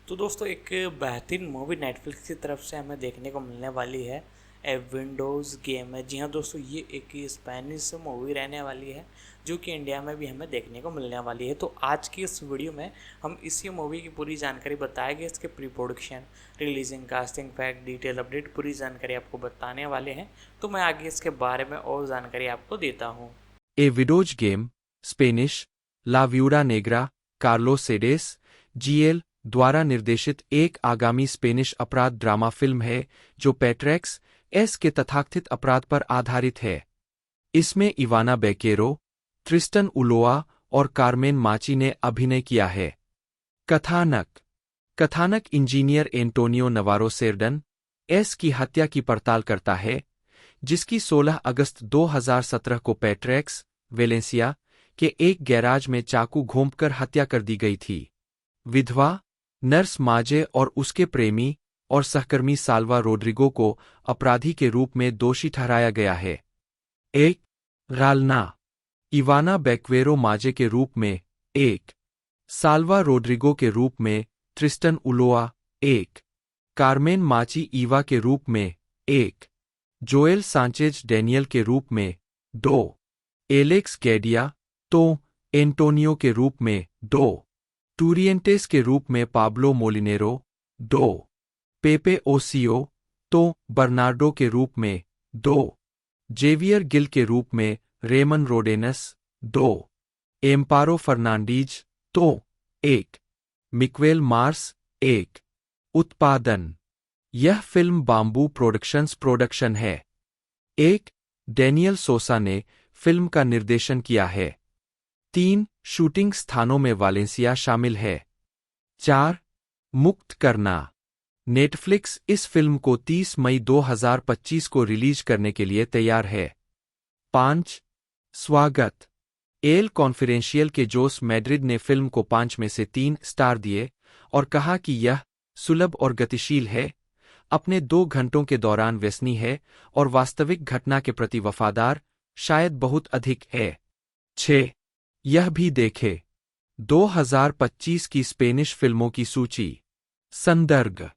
तो दोस्तों एक बेहतरीन मूवी नेटफ्लिक्स की तरफ से हमें देखने को मिलने वाली है। ए विंडोज़ गेम है। जी हाँ दोस्तों, ये एक स्पेनिश मूवी रहने वाली है जो कि इंडिया में भी हमें देखने को मिलने वाली है। तो आज की इस वीडियो में हम इसी मूवी की पूरी जानकारी बताएंगे, इसके pre production, releasing, casting, fact, detail update, पूरी जानकारी आपको बताने वाले हैं। तो मैं आगे इसके बारे में और जानकारी आपको देता हूँ। ए विडोज गेम, स्पेनिश, ला व्यूडा नेग्रा, कार्लोस सेडेस, जीएल द्वारा निर्देशित एक आगामी स्पेनिश अपराध ड्रामा फिल्म है जो पैट्रिक्स एस के तथाकथित अपराध पर आधारित है। इसमें इवाना बेकेरो, ट्रिस्टन उलोआ और कार्मेन माची ने अभिनय किया है। कथानक कथानक इंजीनियर एंटोनियो नवारो सेर्डन एस की हत्या की पड़ताल करता है, जिसकी 16 अगस्त 2017 को पैट्रिक्स, वेलेंसिया के एक गैराज में चाकू घोंपकर हत्या कर दी गई थी। विधवा नर्स माजे और उसके प्रेमी और सहकर्मी साल्वा रोड्रिगो को अपराधी के रूप में दोषी ठहराया गया है। एक गालना इवाना बेक्वेरो माजे के रूप में, एक साल्वा रोड्रिगो के रूप में, ट्रिस्टन उलोआ, एक कार्मेन माची ईवा के रूप में, एक जोएल सांचेज डेनियल के रूप में, दो एलेक्स गैडिया तो एंटोनियो के रूप में, दो टूरिएंटेस के रूप में पाब्लो मोलिनेरो, दो पेपे ओसियो तो बर्नार्डो के रूप में, दो जेवियर गिल के रूप में रेमन रोडेनस, दो एम्पारो फर्नांडीज तो एक मिक्वेल मार्स, एक उत्पादन यह फिल्म बाम्बू प्रोडक्शंस प्रोडक्शन है। एक डेनियल सोसा ने फिल्म का निर्देशन किया है। 3 शूटिंग स्थानों में वालेंसिया शामिल है। 4 मुक्त करना नेटफ्लिक्स इस फिल्म को 30 मई 2025 को रिलीज करने के लिए तैयार है। 5 स्वागत एल कॉन्फिडेंशियल के जोस मैड्रिड ने फिल्म को 5 में से 3 स्टार दिए और कहा कि यह सुलभ और गतिशील है, अपने 2 घंटों के दौरान व्यसनी है और वास्तविक घटना के प्रति वफादार, शायद बहुत अधिक है। 6 यह भी देखे 2025 की स्पेनिश फिल्मों की सूची। संदर्भ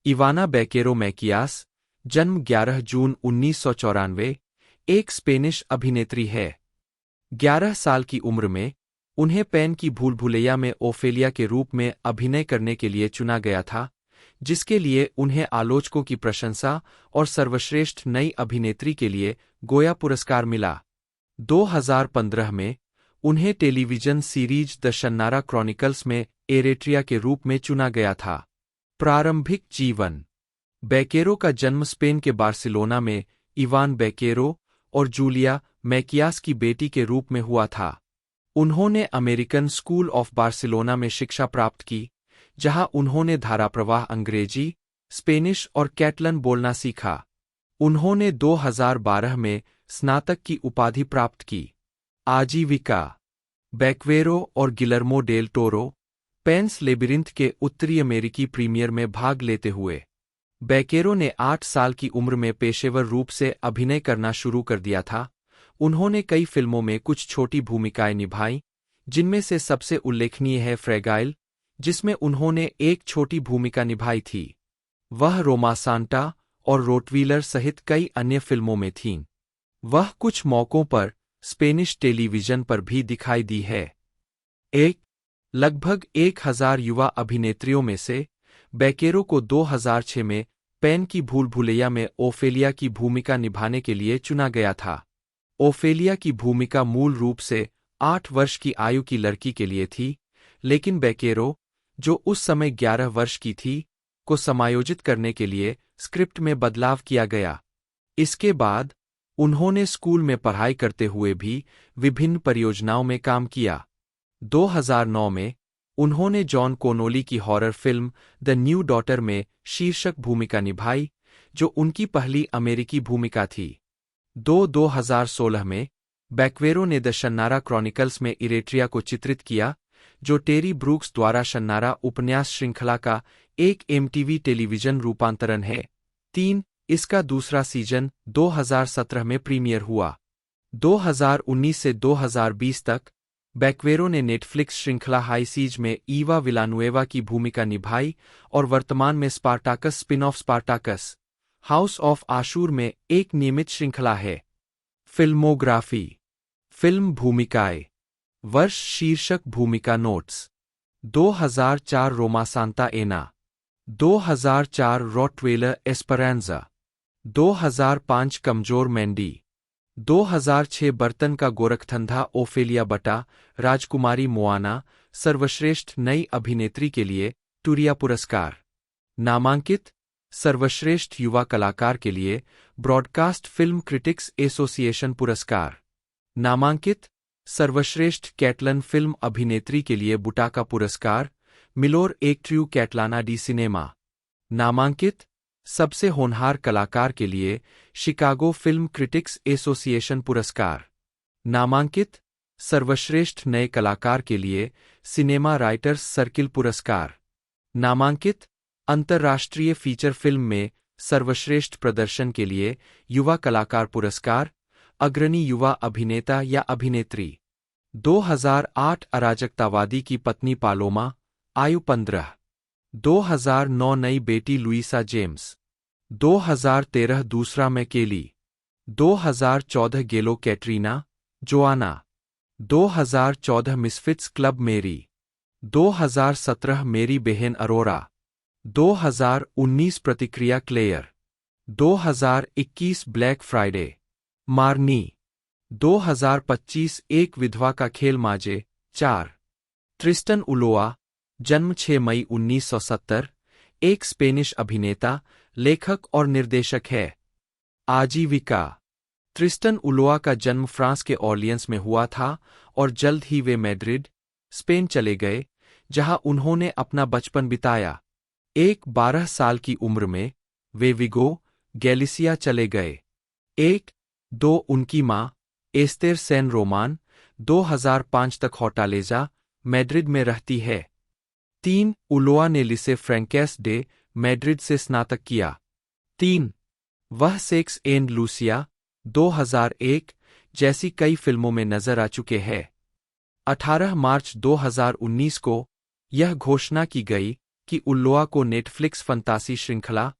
इवाना बेकेरो मैकियास, जन्म 11 जून 1994, एक स्पेनिश अभिनेत्री है। 11 साल की उम्र में उन्हें पैन की भूल भुलैया में ओफेलिया के रूप में अभिनय करने के लिए चुना गया था, जिसके लिए उन्हें आलोचकों की प्रशंसा और सर्वश्रेष्ठ नई अभिनेत्री के लिए गोया पुरस्कार मिला। 2015 में उन्हें टेलीविजन सीरीज द शन्नारा क्रॉनिकल्स में एरेट्रिया के रूप में चुना गया था। प्रारंभिक जीवन बेकेरो का जन्म स्पेन के बार्सिलोना में इवान बेकेरो और जूलिया मैकियास की बेटी के रूप में हुआ था। उन्होंने अमेरिकन स्कूल ऑफ बार्सिलोना में शिक्षा प्राप्त की, जहां उन्होंने धाराप्रवाह अंग्रेजी, स्पेनिश और कैटलन बोलना सीखा। उन्होंने 2012 में स्नातक की उपाधि प्राप्त की। आजीविका बेक्वेरो और गिलर्मो डेल टोरो पैंस लेबिरिंथ के उत्तरी अमेरिकी प्रीमियर में भाग लेते हुए। बेकेरो ने 8 साल की उम्र में पेशेवर रूप से अभिनय करना शुरू कर दिया था। उन्होंने कई फिल्मों में कुछ छोटी भूमिकाएं निभाईं, जिनमें से सबसे उल्लेखनीय है फ्रेगाइल, जिसमें उन्होंने एक छोटी भूमिका निभाई थी। वह रोमा सांता और रोटवीलर सहित कई अन्य फिल्मों में थीं। वह कुछ मौकों पर स्पेनिश टेलीविजन पर भी दिखाई दी है। एक लगभग 1000 युवा अभिनेत्रियों में से बेकेरो को 2006 में पैन की भूल भुलैया में ओफेलिया की भूमिका निभाने के लिए चुना गया था। ओफेलिया की भूमिका मूल रूप से 8 वर्ष की आयु की लड़की के लिए थी, लेकिन बेकेरो, जो उस समय 11 वर्ष की थी, को समायोजित करने के लिए स्क्रिप्ट में बदलाव किया गया। इसके बाद उन्होंने स्कूल में पढ़ाई करते हुए भी विभिन्न परियोजनाओं में काम किया। 2009 में उन्होंने जॉन कोनोली की horror film the new daughter में शीर्षक भूमिका निभाई, जो उनकी पहली अमेरिकी भूमिका थी। 2016 में बेक्वेरो ने द शन्नारा क्रॉनिकल्स में इरेट्रिया को चित्रित किया, जो टेरी ब्रूक्स द्वारा शन्नारा उपन्यास श्रृंखला का एक एमटीवी टेलीविजन रूपांतरण है। 3 इसका दूसरा सीजन 2017 में प्रीमियर हुआ। 2019 से 2020 तक बैक्वेरो ने नेटफ्लिक्स श्रृंखला हाई सीज में ईवा विलानुएवा की भूमिका निभाई और वर्तमान में Spartacus spin off Spartacus house of Ashur में एक नियमित श्रृंखला है। फिल्मोग्राफी। फिल्म भूमिकाएं। वर्ष शीर्षक भूमिका notes 2004 Roma Santa Ana, 2004 Rottweiler Esperanza, 2005 कमजोर मैंडी, 2006 बर्तन का गोरखधंधा ओफेलिया बटा राजकुमारी मोआना सर्वश्रेष्ठ नई अभिनेत्री के लिए टूरिया पुरस्कार। नामांकित सर्वश्रेष्ठ युवा कलाकार के लिए ब्रॉडकास्ट फिल्म क्रिटिक्स एसोसिएशन पुरस्कार। नामांकित सर्वश्रेष्ठ कैटलन फिल्म अभिनेत्री के लिए बुटाका पुरस्कार मिलोर एक्ट्रियू कैटलाना डी सिनेमा। नामांकित सबसे होनहार कलाकार के लिए शिकागो फिल्म क्रिटिक्स एसोसिएशन पुरस्कार। नामांकित सर्वश्रेष्ठ नए कलाकार के लिए सिनेमा राइटर्स सर्किल पुरस्कार। नामांकित अंतर्राष्ट्रीय फीचर फिल्म में सर्वश्रेष्ठ प्रदर्शन के लिए युवा कलाकार पुरस्कार अग्रणी युवा अभिनेता या अभिनेत्री। 2008 अराजकतावादी की पत्नी पालोमा, आयु 15। 2009 नई बेटी लुइसा जेम्स। 2013 दूसरा मैकेली। 2014 गेलो कैटरीना, जोआना। 2014 मिसफिट्स क्लब मेरी। 2017 मेरी बहन अरोरा। 2019 प्रतिक्रिया क्लेयर। 2021 black Friday, Marnie. 2025 एक विधवा का खेल माजे, 4। ट्रिस्टन उलोआ, जन्म 6 मई 1970, एक स्पेनिश अभिनेता, लेखक और निर्देशक है। आजीविका। ट्रिस्टन उलोआ का जन्म फ्रांस के ऑर्लियंस में हुआ था और जल्द ही वे मैड्रिड, स्पेन चले गए, जहां उन्होंने अपना बचपन बिताया। 12 साल की उम्र में वे विगो, गैलिसिया चले गए। 2 उनकी मां, एस्तेर सैन रोमान, 2005 तक होटालेजा, मैड्रिड में रहती है। 3 उलोआ ने लिसे फ्रैंकेस डे मैड्रिड से स्नातक किया। 3 वह सेक्स एंड लूसिया 2001 जैसी कई फिल्मों में नजर आ चुके हैं। 18 मार्च 2019 को यह घोषणा की गई कि उल्लोआ को नेटफ्लिक्स फंतासी श्रृंखला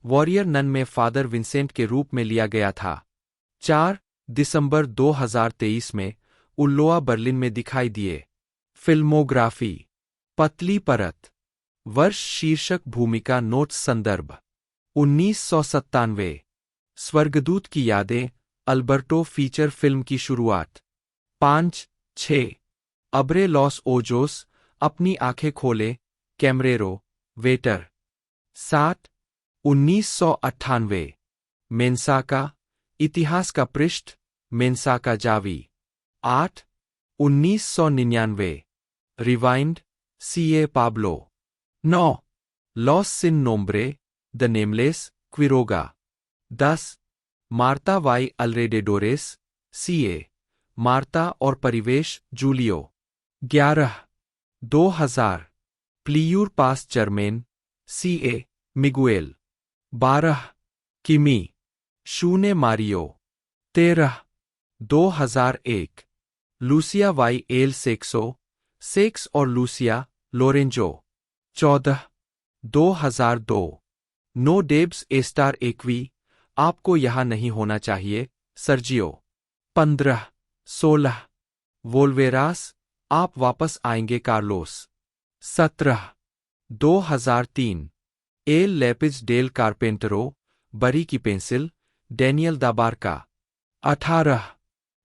वॉरियर नन में फादर विंसेंट के रूप में लिया गया था। 4 दिसंबर 2023 में उल्लोआ बर्लिन में दिखाई दिए। फिल्मोग्राफी। पतली परत। वर्ष शीर्षक भूमिका नोट्स संदर्भ 1997। स्वर्गदूत की यादें अल्बर्टो फीचर फिल्म की शुरुआत। 5-6 अब्रे लॉस ओजोस, अपनी आंखें खोले, कैमरेरो, वेटर। 7 1998 मेंसाका, इतिहास का पृष्ठ, मेंसाका जावी। 8 1999 रिवाइंड, सीए पाब्लो। 9 लॉस सिन नोम्ब्रे, द नेमलेस, क्विरोगा। 10 मार्ता वाई अल्रेडेडोरेस, सीए, मार्ता और परिवेश, जूलियो। 11 2000 प्लियूर पास जर्मेन, सीए, मिगुएल। 12 किमी, शूने मारियो। 13 2001 लूसिया वाई एल सेक्सो, सेक्स और लूसिया, लोरेंजो। 14 2002 नो डेब्स एस्टार एक्वी, आपको यहां नहीं होना चाहिए, सर्जियो। 15 16 वोल्वेरास, आप वापस आएंगे कार्लोस। 17 2003 एल लेपिज डेल कार्पेंटरो, बरी की पेंसिल, डैनियल दाबारका। 18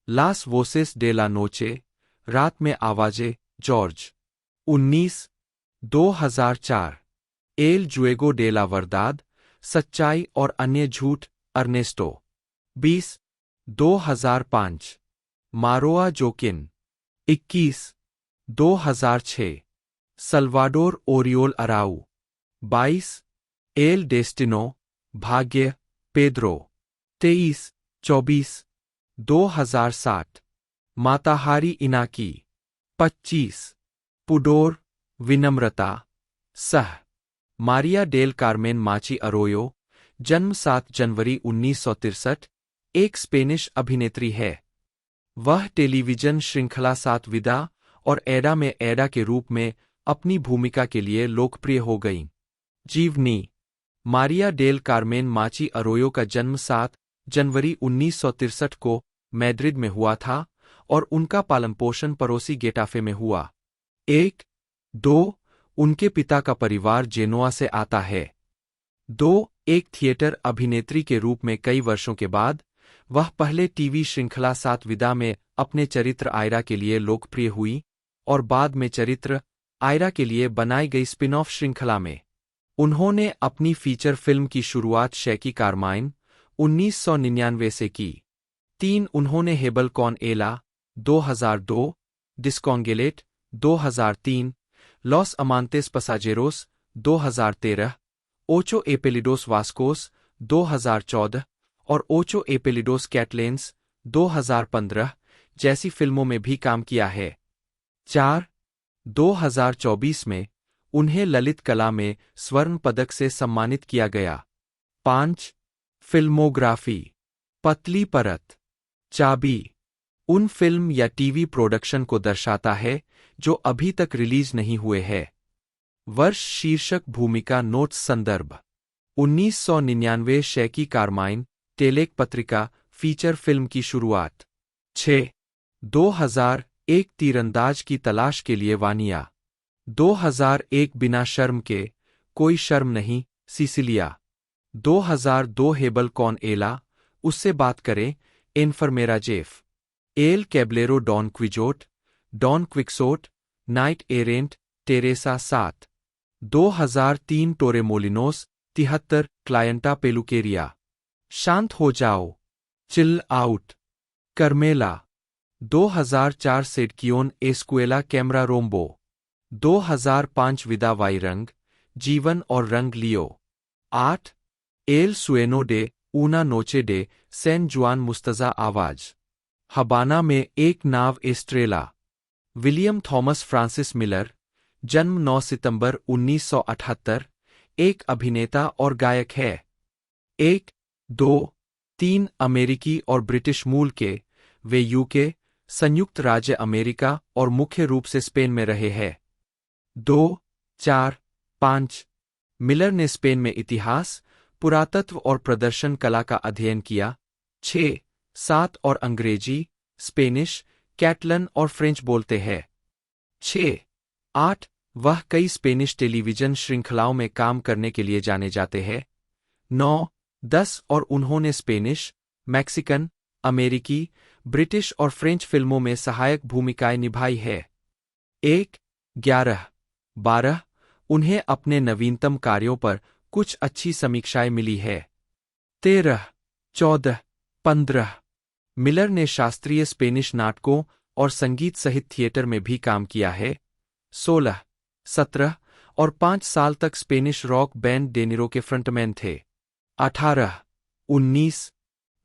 लास वोसेस डे ला नोचे, रात में आवाजें, जॉर्ज। 19 2004 एल जुएगो डे ला वर्दाद, सच्चाई और अन्य झूठ, Ernesto. 20 2005 Maroa Joaquin. 21 2006 Salvador Oriol Arau. 22 एल डेस्टिनो, भाग्य, पेद्रो। 23 24 2007 माताहारी इनाकी। 25 पुडोर, विनम्रता, सह, मारिया डेल कार्मेन माची अरोयो, जन्म 7 जनवरी 1963, एक स्पेनिश अभिनेत्री है। वह टेलीविजन श्रृंखला 7 विदा और एडा में एडा के रूप में अपनी भूमिका के लिए लोकप्रिय हो गईं। जीवनी। मारिया डेल कार्मेन माची अरोयो का जन्म 7 जनवरी 1963 को मैड्रिड में हुआ था और उनका पालनपोषण पड़ोसी गेटाफे में हुआ। 1-2 उनके पिता का परिवार जेनोआ से आता है। 2 एक थिएटर अभिनेत्री के रूप में कई वर्षों के बाद वह पहले टीवी श्रृंखला 7 विदा में अपने चरित्र आयरा के लिए लोकप्रिय हुई और बाद में चरित्र आयरा के लिए बनाई गई स्पिन ऑफ श्रृंखला में। उन्होंने अपनी फीचर फिल्म की शुरुआत शैकी कारमाइन 1999 से की। 3 उन्होंने हेबल कॉन एला 2002, डिस्कॉन्गेलेट 2003, लॉस अमांतेस पसाजेरोस 2013, ओचो एपेलिडोस वास्कोस 2014 और ओचो एपेलिडोस कैटलेंस 2015 जैसी फिल्मों में भी काम किया है। 4 2024 में उन्हें ललित कला में स्वर्ण पदक से सम्मानित किया गया। 5 फिल्मोग्राफी। पतली परत। चाबी। उन फिल्म या टीवी प्रोडक्शन को दर्शाता है जो अभी तक रिलीज नहीं हुए हैं। वर्ष शीर्षक भूमिका नोट्स संदर्भ 1999 शैकी कारमाइन टेलेक पत्रिका फीचर फिल्म की शुरुआत। 6 2001 तीरंदाज की तलाश के लिए वानिया। 2001 बिना शर्म के कोई शर्म नहीं सिसिलिया। 2002 हेबल कॉन एला उससे बात करें एनफरमेरा जेफ। एल कैबलेरो Don Quijote, Don Quixote, knight errant Teresa 7। 2003 टोरे मोलिनोस 73 क्लायंटा पेलुकेरिया। शांत हो जाओ चिल आउट। कर्मेला। 2004 सेडकियोन एस्कुएला कैमरा रोम्बो। 2005 विदा वाईरंग जीवन और रंग लियो। 8 एल सुएनो डे ऊना नोचे डे सैन जुआन मुस्तजा आवाज। हबाना में एक नाव Estrella. William Thomas Francis Miller जन्म 9 सितंबर 1978 एक अभिनेता और गायक है। 1 2 3 अमेरिकी और ब्रिटिश मूल के, वे यूके संयुक्त राज्य अमेरिका और मुख्य रूप से स्पेन में रहे हैं। 2 4 5 मिलर ने स्पेन में इतिहास, पुरातत्व और प्रदर्शन कला का अध्ययन किया। 6 7 और अंग्रेजी, स्पेनिश, कैटलन और फ्रेंच बोलते हैं। 6 8 वह कई स्पेनिश टेलीविजन श्रृंखलाओं में काम करने के लिए जाने जाते हैं। 9 10 और उन्होंने स्पेनिश, मैक्सिकन, अमेरिकी, ब्रिटिश और फ्रेंच फिल्मों में सहायक भूमिकाएं निभाई है। 1 11 12 उन्हें अपने नवीनतम कार्यों पर कुछ अच्छी समीक्षाएं मिली है। 13 14 15 मिलर ने शास्त्रीय स्पेनिश नाटकों और संगीत सहित थिएटर में भी काम किया है। 16 17 और 5 साल तक स्पेनिश रॉक बैंड डेनिरो के फ्रंटमैन थे। 18 19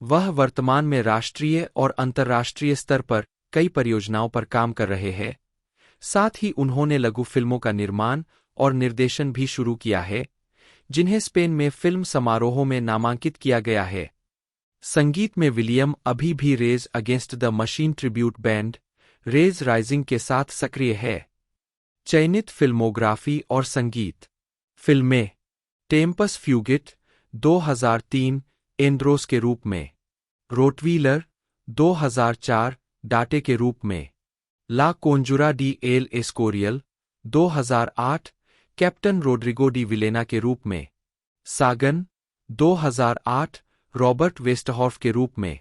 वह वर्तमान में राष्ट्रीय और अंतर्राष्ट्रीय स्तर पर कई परियोजनाओं पर काम कर रहे हैं। साथ ही उन्होंने लघु फिल्मों का निर्माण और निर्देशन भी शुरू किया है, जिन्हें स्पेन में फिल्म समारोहों में नामांकित किया गया है। संगीत में विलियम अभी भी rage against the machine tribute band, rage rising के साथ सक्रिय है। चयनित फिल्मोग्राफी और संगीत। फिल्में। टेम्पस फ्यूगिट 2003 एंड्रोस के रूप में। रोटवीलर 2004 डाटे के रूप में। ला कोंजुरा डी एल एस्कोरियल 2008 कैप्टन रोड्रिगो डी विलेना के रूप में। सागन 2008 रॉबर्ट वेस्टहॉर्फ के रूप में।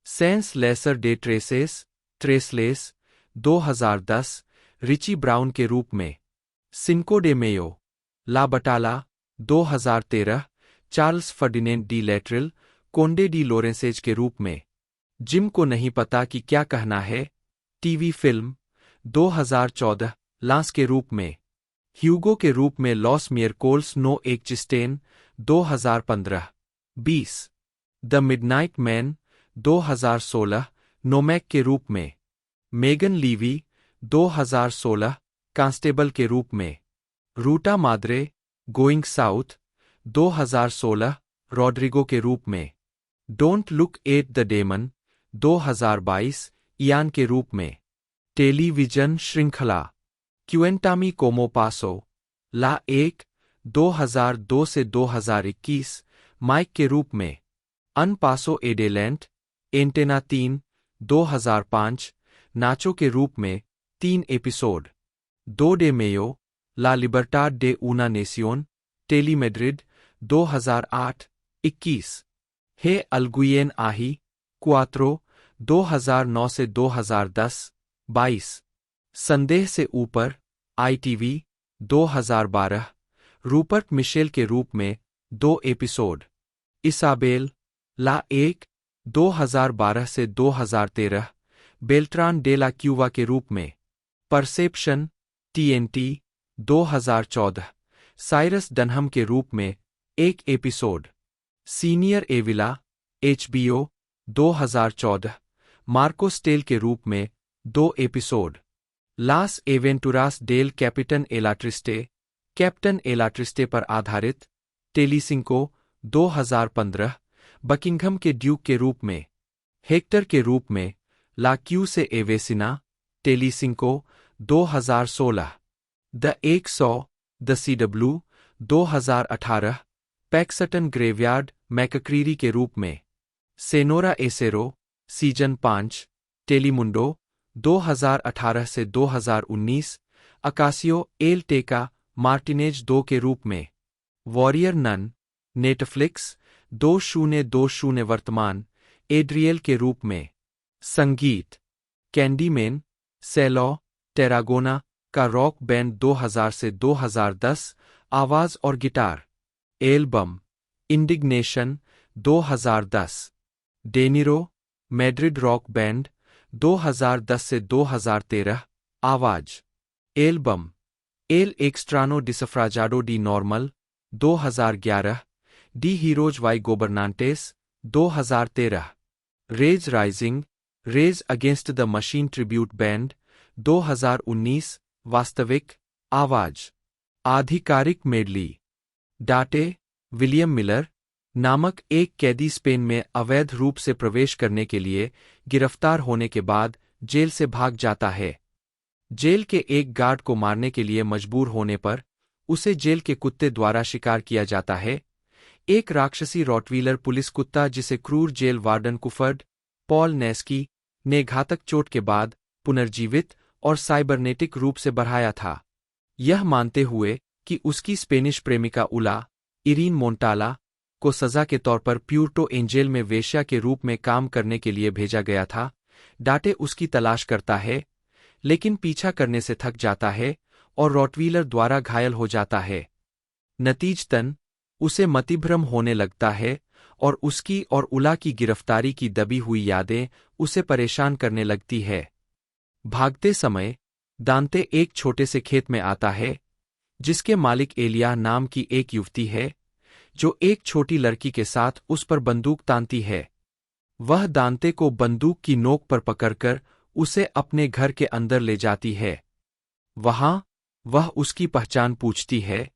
सेंस लेसर डे ट्रेसलेस 2010 रिची ब्राउन के रूप में। सिंको डे मेयो ला बटाला 2013 चार्ल्स फर्डिनेंड डी लेट्रिल कोंडे डी लोरेंसेज के रूप में। जिम को नहीं पता कि क्या कहना है टीवी फिल्म 2014 लांस के रूप में। ह्यूगो के रूप में लॉस मियरकोल्स नो एक चिस्टेन 2015। 20 द मिडनाइट मैन 2016 नोमैक के रूप में। मेगन लीवी 2016 कांस्टेबल के रूप में। रूटा माद्रे गोइंग साउथ 2016 रॉड्रिगो के रूप में। Don't look at the demon 2022 Ian के रूप में। टेलीविजन श्रृंखला क्वेंटामी कोमो पासो ला 1 2002 से 2021 माइक के रूप में अन पासो एडेलेंट एंटेना 3 2005 नाचो के रूप में 3 एपिसोड 2 डे मेयो ला लिबर्टाड डे ऊना नेसियोन टेलीमेड्रिड 2008-21 हे अल्गुयेन आही क्वात्रो 2009 से 2010-22 संदेह से ऊपर ITV 2012 रूपर्ट मिशेल के रूप में 2 एपिसोड इसाबेल ला 1 2012 से 2013 बेल्ट्रान डे ला क्यूवा के रूप में परसेप्शन TNT 2014 साइरस डनहम के रूप में 1 episode Senor Avila HBO 2014 Marco Stel के रूप में 2 episode Las Aventuras Del Capitan Alatriste पर आधारित टेलीसिंको 2015 बकिंघम के ड्यूक के रूप में हेक्टर के रूप में ला क्यू से एवेसिना Telecinco 2016 the 100 the CW 2018 Paxton graveyard McCreary के रूप में सेनोरा एसेरो सीजन 5 टेलीमुंडो 2018 से 2019 अकासियो एल टेका मार्टिनेज 2 के रूप में वॉरियर नन नेटफ्लिक्स 2020 वर्तमान एड्रियल के रूप में संगीत कैंडीमैन सेलो टेरागोना का रॉक बैंड 2000 से 2010 आवाज और guitar album indignation 2010 Deniro Madrid rock band 2010 से 2013 आवाज एल्बम एल एक्स्ट्रानो डिसफ्राजाडो डी नॉर्मल 2011 डी हीरोज वाई गोबरनांटेस 2013 rage rising rage against the machine tribute band 2019 वास्तविक आवाज आधिकारिक मेडली डाटे विलियम मिलर नामक एक कैदी स्पेन में अवैध रूप से प्रवेश करने के लिए गिरफ्तार होने के बाद जेल से भाग जाता है। जेल के एक गार्ड को मारने के लिए मजबूर होने पर उसे जेल के कुत्ते द्वारा शिकार किया जाता है। एक राक्षसी रॉटवीलर पुलिस कुत्ता जिसे क्रूर जेल वार्डन कुफर्ड पॉल नेस्की ने घातक चोट के बाद पुनर्जीवित और साइबरनेटिक रूप से बढ़ाया था, यह मानते हुए कि उसकी स्पेनिश प्रेमिका उला इरीन मोंटाला को सजा के तौर पर प्यूर्टो एंजेल में वेश्या के रूप में काम करने के लिए भेजा गया था। डाटे उसकी तलाश करता है लेकिन पीछा करने से थक जाता है और रॉटवीलर द्वारा घायल हो जाता है। नतीजतन उसे मतिभ्रम होने लगता है और उसकी और उला की गिरफ्तारी की दबी हुई यादें उसे परेशान करने लगती है। भागते समय दांते एक छोटे से खेत में आता है जिसके मालिक एलिया नाम की एक युवती है जो एक छोटी लड़की के साथ उस पर बंदूक तानती है। वह दांते को बंदूक की नोक पर पकड़कर उसे अपने घर के अंदर ले जाती है। वहां वह उसकी पहचान पूछती है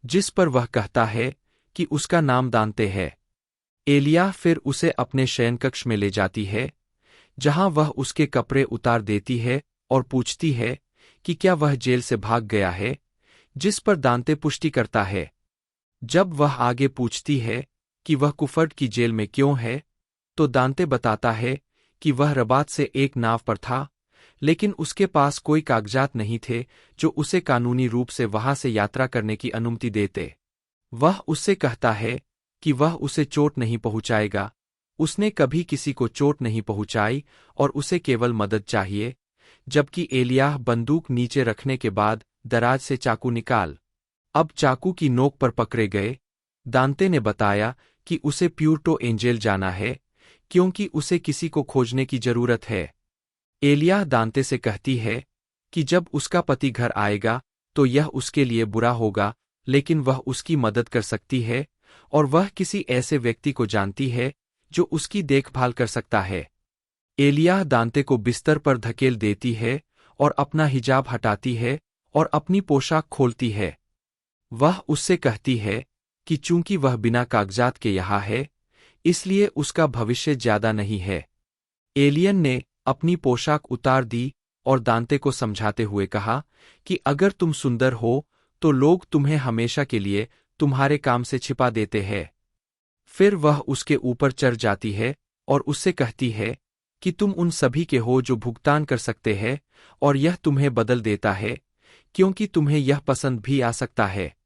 जिस पर वह कहता है कि उसका नाम दांते है। एलिया फिर उसे अपने शयनकक्ष में ले जाती है जहां वह उसके कपड़े उतार देती है और पूछती है कि क्या वह जेल से भाग गया है, जिस पर दांते पुष्टि करता है। जब वह आगे पूछती है कि वह कुफर्ड की जेल में क्यों है, तो दांते बताता है कि वह रबात से एक नाव पर था लेकिन उसके पास कोई कागजात नहीं थे जो उसे कानूनी रूप से वहां से यात्रा करने की अनुमति देते। वह उससे कहता है कि वह उसे चोट नहीं पहुंचाएगा, उसने कभी किसी को चोट नहीं पहुंचाई और उसे केवल मदद चाहिए। जबकि एलियाह बंदूक नीचे रखने के बाद दराज से चाकू निकाल अब चाकू की नोक पर पकड़े गए। दांते ने बताया कि उसे प्यूर्टो एंजेल जाना है क्योंकि उसे किसी को खोजने की जरूरत है। एलियाह दांते से कहती है कि जब उसका पति घर आएगा तो यह उसके लिए बुरा होगा लेकिन वह उसकी मदद कर सकती है और वह किसी ऐसे व्यक्ति को जानती है जो उसकी देखभाल कर सकता है। एलियाह दांते को बिस्तर पर धकेल देती है और अपना हिजाब हटाती है और अपनी पोशाक खोलती है। वह उससे कहती है कि चूंकि वह बिना कागजात के यहाँ है इसलिए उसका भविष्य ज्यादा नहीं है। एलियन ने अपनी पोशाक उतार दी और दांते को समझाते हुए कहा कि अगर तुम सुंदर हो तो लोग तुम्हें हमेशा के लिए तुम्हारे काम से छिपा देते हैं। फिर वह उसके ऊपर चढ़ जाती है और उससे कहती है कि तुम उन सभी के हो जो भुगतान कर सकते हैं और यह तुम्हें बदल देता है क्योंकि तुम्हें यह पसंद भी आ सकता है।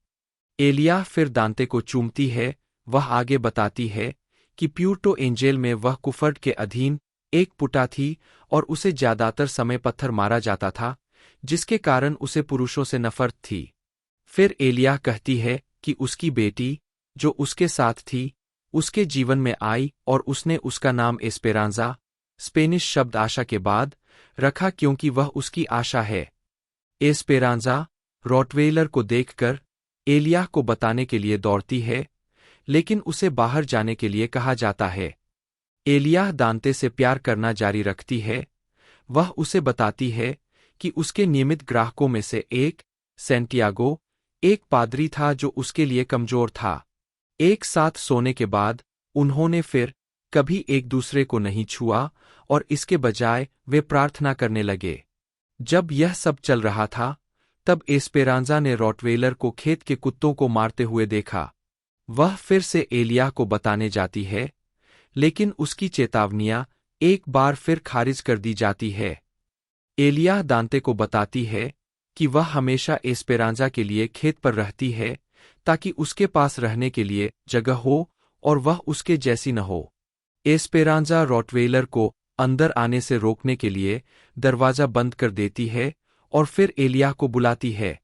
एलिया फिर दांते को चूमती है। वह आगे बताती है कि प्यूर्टो एंजेल में वह कुफर्ड के अधीन एक पुटा थी और उसे ज्यादातर समय पत्थर मारा जाता था, जिसके कारण उसे पुरुषों से नफरत थी। फिर एलिया कहती है कि उसकी बेटी, जो उसके साथ थी, उसके जीवन में आई और उसने उसका नाम एस्पेरांजा, स्पेनिश शब्द आशा के बाद, रखा क्योंकि वह उसकी आशा है। एस्पेरांजा रॉटवेलर को देखकर एलिया को बताने के लिए दौड़ती है, लेकिन उसे बाहर जाने के लिए कहा जाता है। एलिया दांते से प्यार करना जारी रखती है। वह उसे बताती है कि उसके नियमित ग्राहकों में से एक, सैंटियागो, एक पादरी था जो उसके लिए कमजोर था। एक साथ सोने के बाद उन्होंने फिर कभी एक दूसरे को नहीं छुआ और इसके बजाय वे प्रार्थना करने लगे। जब यह सब चल रहा था, तब एस्पेरांजा ने रॉटवेलर को खेत के कुत्तों को मारते हुए देखा। वह फिर से एलिया को बताने जाती है, लेकिन उसकी चेतावनियां एक बार फिर खारिज कर दी जाती है। एलिया दांते को बताती है कि वह हमेशा एस्पेरांजा के लिए खेत पर रहती है ताकि उसके पास रहने के लिए जगह हो और वह उसके जैसी न हो। एस्पेरांजा रॉटवेलर को अंदर आने से रोकने के लिए दरवाजा बंद कर देती है और फिर एलिया को बुलाती है।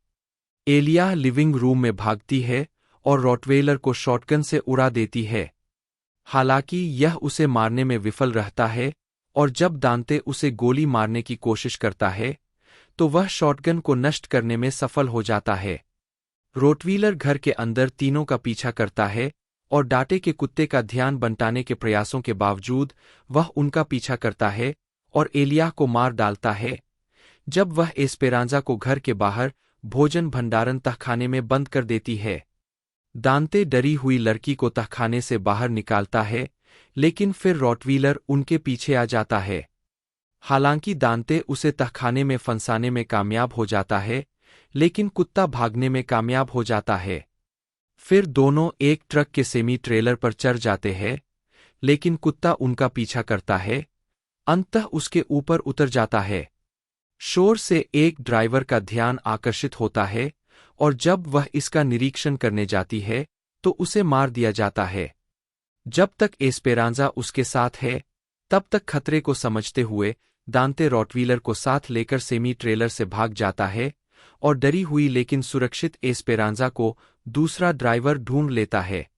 एलिया लिविंग रूम में भागती है और रॉटवेलर को शॉटगन से उड़ा देती है। हालांकि यह उसे मारने में विफल रहता है और जब दांते उसे गोली मारने की कोशिश करता है, तो वह शॉटगन को नष्ट करने में सफल हो जाता है। रोटवीलर घर के अंदर तीनों का पीछा करता है और डांटे के कुत्ते का ध्यान बंटाने के प्रयासों के बावजूद वह उनका पीछा करता है और एलिया को मार डालता है। जब वह एस्पेरांजा को घर के बाहर भोजन भंडारण तहखाने में बंद कर देती है, दांते डरी हुई लड़की को तहखाने से बाहर निकालता है, लेकिन फिर रॉटवीलर उनके पीछे आ जाता है। हालांकि दांते उसे तहखाने में फंसाने में कामयाब हो जाता है, लेकिन कुत्ता भागने में कामयाब हो जाता है। फिर दोनों एक ट्रक के सेमी ट्रेलर पर चढ़ जाते हैं, लेकिन कुत्ता उनका पीछा करता है, अंततः उसके ऊपर उतर जाता है। शोर से एक ड्राइवर का ध्यान आकर्षित होता है और जब वह इसका निरीक्षण करने जाती है तो उसे मार दिया जाता है। जब तक एस्पेरांजा उसके साथ है, तब तक खतरे को समझते हुए दांते रॉटवीलर को साथ लेकर सेमी ट्रेलर से भाग जाता है और डरी हुई लेकिन सुरक्षित एस्पेरांजा को दूसरा ड्राइवर ढूंढ लेता है।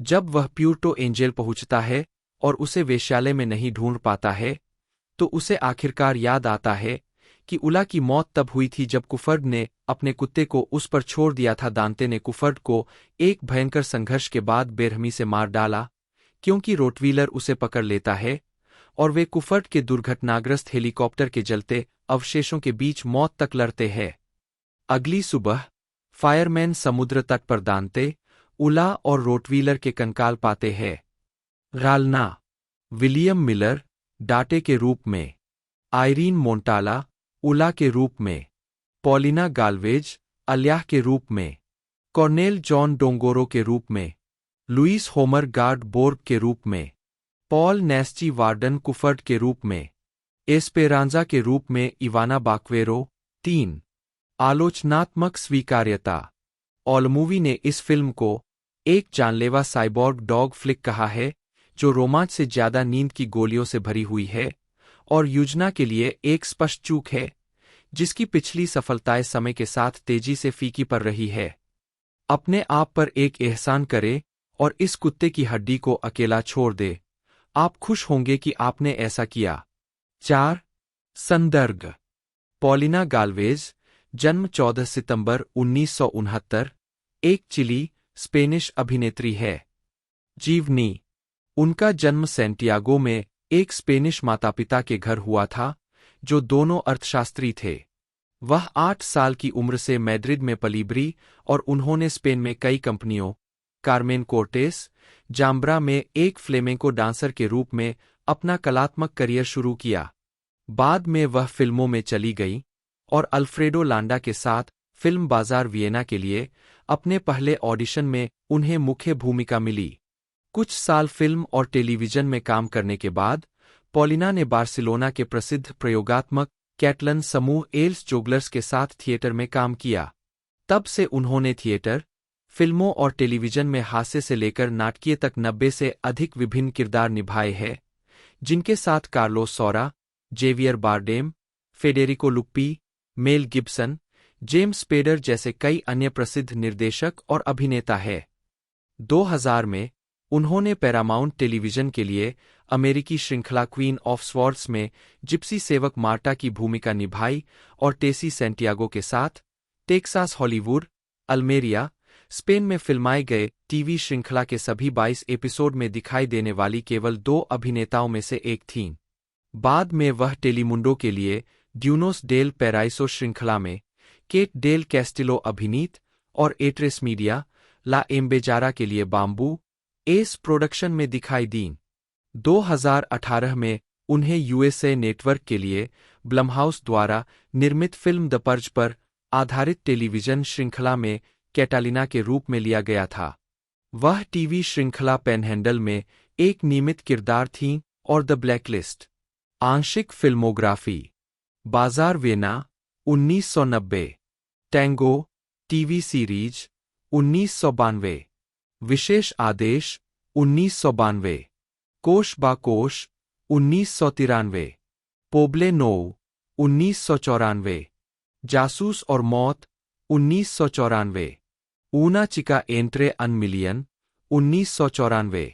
जब वह प्यूर्टो एंजेल पहुंचता है और उसे वेश्यालय में नहीं ढूंढ पाता है, तो उसे आखिरकार याद आता है कि उला की मौत तब हुई थी जब कुफर्ड ने अपने कुत्ते को उस पर छोड़ दिया था। दांते ने कुफर्ड को एक भयंकर संघर्ष के बाद बेरहमी से मार डाला, क्योंकि रोटवीलर उसे पकड़ लेता है और वे कुफर्ड के दुर्घटनाग्रस्त हेलीकॉप्टर के जलते अवशेषों के बीच मौत तक लड़ते हैं। अगली सुबह फायरमैन समुद्र तट पर दांते, उला और रोटवीलर के कंकाल पाते हैं। रालना, विलियम मिलर डाटे के रूप में, आइरीन मोंटाला उला के रूप में, पॉलिना गाल्वेज अल्याह के रूप में, कॉर्नेल जॉन डोंगोरो के रूप में, लुइस होमर गार्ड बोर्ग के रूप में, पॉल नेस्ची वार्डन कुफर्ड के रूप में, एस्पेरांजा के रूप में इवाना बाक्वेरो। 3 आलोचनात्मक स्वीकार्यता। ऑलमूवी ने इस फिल्म को एक जानलेवा साइबॉर्ग डॉग फ्लिक कहा है जो रोमांच से ज्यादा नींद की गोलियों से भरी हुई है और योजना के लिए एक स्पष्ट चूक है, जिसकी पिछली सफलताएं समय के साथ तेजी से फीकी पड़ रही है। अपने आप पर एक एहसान करे और इस कुत्ते की हड्डी को अकेला छोड़ दे। आप खुश होंगे कि आपने ऐसा किया। 4 संदर्भ। पॉलिना गाल्वेज, जन्म 14 सितंबर 1969, एक चिली स्पेनिश अभिनेत्री है। जीवनी। उनका जन्म सैंटियागो में एक स्पेनिश माता-पिता के घर हुआ था, जो दोनों अर्थशास्त्री थे। वह 8 साल की उम्र से मैड्रिड में पली-बड़ी और उन्होंने स्पेन में कई कंपनियों, कार्मेन कोर्टेस, जाम्ब्रा में एक फ्लेमेंको डांसर के रूप में अपना कलात्मक करियर शुरू किया। बाद में वह फिल्मों में चली गई और अल्फ्रेडो लांडा के साथ फिल्म बाजार वियना के लिए अपने पहले ऑडिशन में उन्हें मुख्य भूमिका मिली। कुछ साल फिल्म और टेलीविजन में काम करने के बाद पॉलिना ने बार्सिलोना के प्रसिद्ध प्रयोगात्मक कैटलन समूह एल्स जोगलर्स के साथ थिएटर में काम किया। तब से उन्होंने थिएटर, फिल्मों और टेलीविजन में हास्य से लेकर नाटकीय तक 90 से अधिक विभिन्न किरदार निभाए हैं, जिनके साथ Carlos Saura, Javier Bardem, Federico Luppi, Mel Gibson, James Spader जैसे कई अन्य प्रसिद्ध निर्देशक और अभिनेता हैं। 2000 में उन्होंने पैरामाउंट टेलीविजन के लिए अमेरिकी श्रृंखला क्वीन ऑफ स्वॉर्ड्स में जिप्सी सेवक मार्टा की भूमिका निभाई और टेसी सेंटियागो के साथ टेक्सास हॉलीवुड, अल्मेरिया, स्पेन में फिल्माए गए टीवी श्रृंखला के सभी 22 एपिसोड में दिखाई देने वाली केवल 2 अभिनेताओं में से एक थीं। बाद में वह टेलीमुंडो के लिए ड्यूनोस डेल पैराइसो श्रृंखला में केट डेल कैस्टिलो अभिनीत और एट्रेस मीडिया ला एम्बेजारा के लिए बाम्बू एस प्रोडक्शन में दिखाई दीं। 2018 में उन्हें यूएसए नेटवर्क के लिए ब्लमहाउस द्वारा निर्मित फिल्म द पर्ज पर आधारित टेलीविजन श्रृंखला में कैटालिना के रूप में लिया गया था। वह टीवी श्रृंखला पेनहैंडल में एक नियमित किरदार थीं और द ब्लैकलिस्ट। आंशिक फिल्मोग्राफी: बाजार वियना 1990, टैंगो टीवी सीरीज 1992, विशेष आदेश 1992, कोश बा कोश 1993, पोब्ले नोव 1994, जासूस और मौत 1994, ऊना चिका एंट्रे अन मिलियन 1994,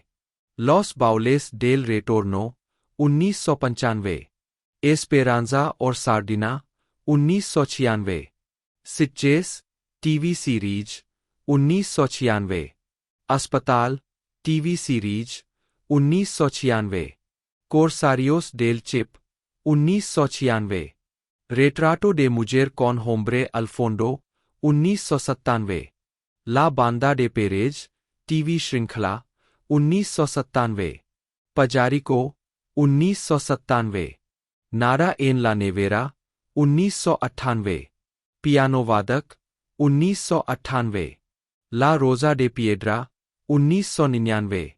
लॉस बाउलेस डेल रेटोर्नो 1995, एस्पेरांजा और सार्डिना 1996, सिच्चेस टीवी सीरीज 1996, अस्पताल टीवी सीरीज 1996, कोर्सारियोस डेल चिप 1996, रेट्राटो डे मुजेर कॉन होम्ब्रे अल्फोंडो 1997, ला बांदा डे पेरेज टीवी श्रृंखला 1997, पजारिको 1997, नारा एन ला नेवेरा 1998, पियानो वादक 1998, ला रोजा डे पिएड्रा 1999,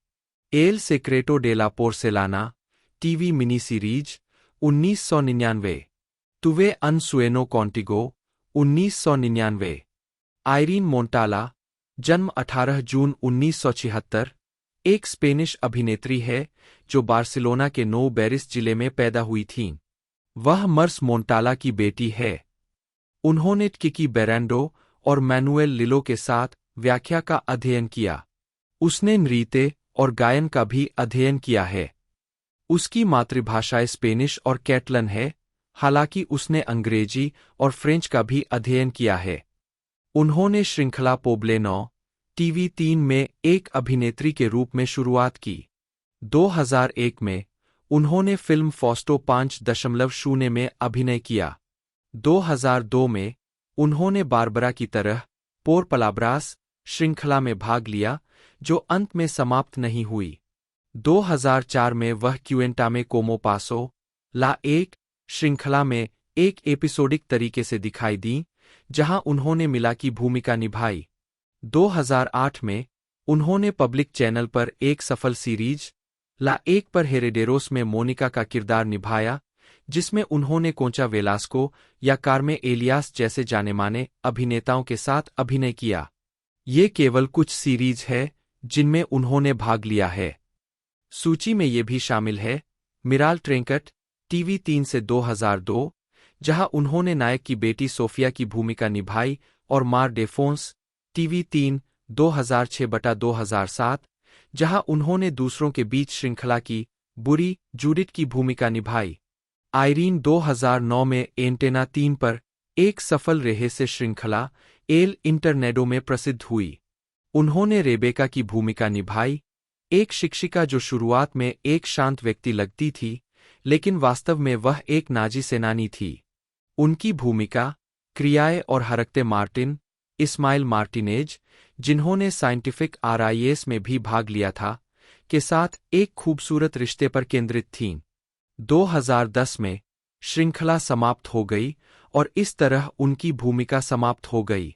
एल सेक्रेटो डे ला पोर्सेलाना टीवी मिनी सीरीज 1999, तुवे अन सुएनो कॉन्टिगो 1999, आयरीन मोंटाला, जन्म 18 जून 1976, एक स्पेनिश अभिनेत्री है जो बार्सिलोना के नो बेरिस जिले में पैदा हुई थीं। वह मर्स मोंटाला की बेटी है। उन्होंने किकी बेरेंडो और मैनुएल लिलो के साथ व्याख्या का अध्ययन किया। उसने नृत्य और गायन का भी अध्ययन किया है। उसकी मातृभाषाएं स्पेनिश और कैटलन है, हालांकि उसने अंग्रेजी और फ्रेंच का भी अध्ययन किया है। उन्होंने श्रृंखला पोब्ले नौ टीवी 3 में एक अभिनेत्री के रूप में शुरुआत की। 2001 में उन्होंने फिल्म फॉस्टो 5.0 में अभिनय किया। 2002 में उन्होंने बारबरा की तरह पोर पलाब्रास श्रृंखला में भाग लिया, जो अंत में समाप्त नहीं हुई। 2004 में वह क्यूएंटामे कोमो पासो ला एक श्रृंखला में एक एपिसोडिक तरीके से दिखाई दी, जहां उन्होंने मिला की भूमिका निभाई। 2008 में उन्होंने पब्लिक चैनल पर एक सफल सीरीज ला एक पर हेरेडेरोस में मोनिका का किरदार निभाया, जिसमें उन्होंने कोंचा वेलास्को या कार्मे एलियास जैसे जाने-माने अभिनेताओं के साथ अभिनय किया। ये केवल कुछ सीरीज है जिनमें उन्होंने भाग लिया है। सूची में ये भी शामिल है मिराल ट्रेंकट टीवी 3 से 2002, जहां उन्होंने नायक की बेटी सोफिया की भूमिका निभाई, और मार डेफोंस टीवी 3 2006-2007, जहां उन्होंने दूसरों के बीच श्रृंखला की बुरी जूडिट की भूमिका निभाई। आयरीन 2009 में एंटेना 3 पर एक सफल रहस्य श्रृंखला एल इंटरनेडो में प्रसिद्ध हुई। उन्होंने रेबेका की भूमिका निभाई, एक शिक्षिका जो शुरुआत में एक शांत व्यक्ति लगती थी, लेकिन वास्तव में वह एक नाजी सेनानी थी। उनकी भूमिका क्रियाएं और हरकते मार्टिन इस्माइल मार्टिनेज, जिन्होंने साइंटिफिक RIS में भी भाग लिया था, के साथ एक खूबसूरत रिश्ते पर केंद्रित थीं। 2010 में श्रृंखला समाप्त हो गई और इस तरह उनकी भूमिका समाप्त हो गई।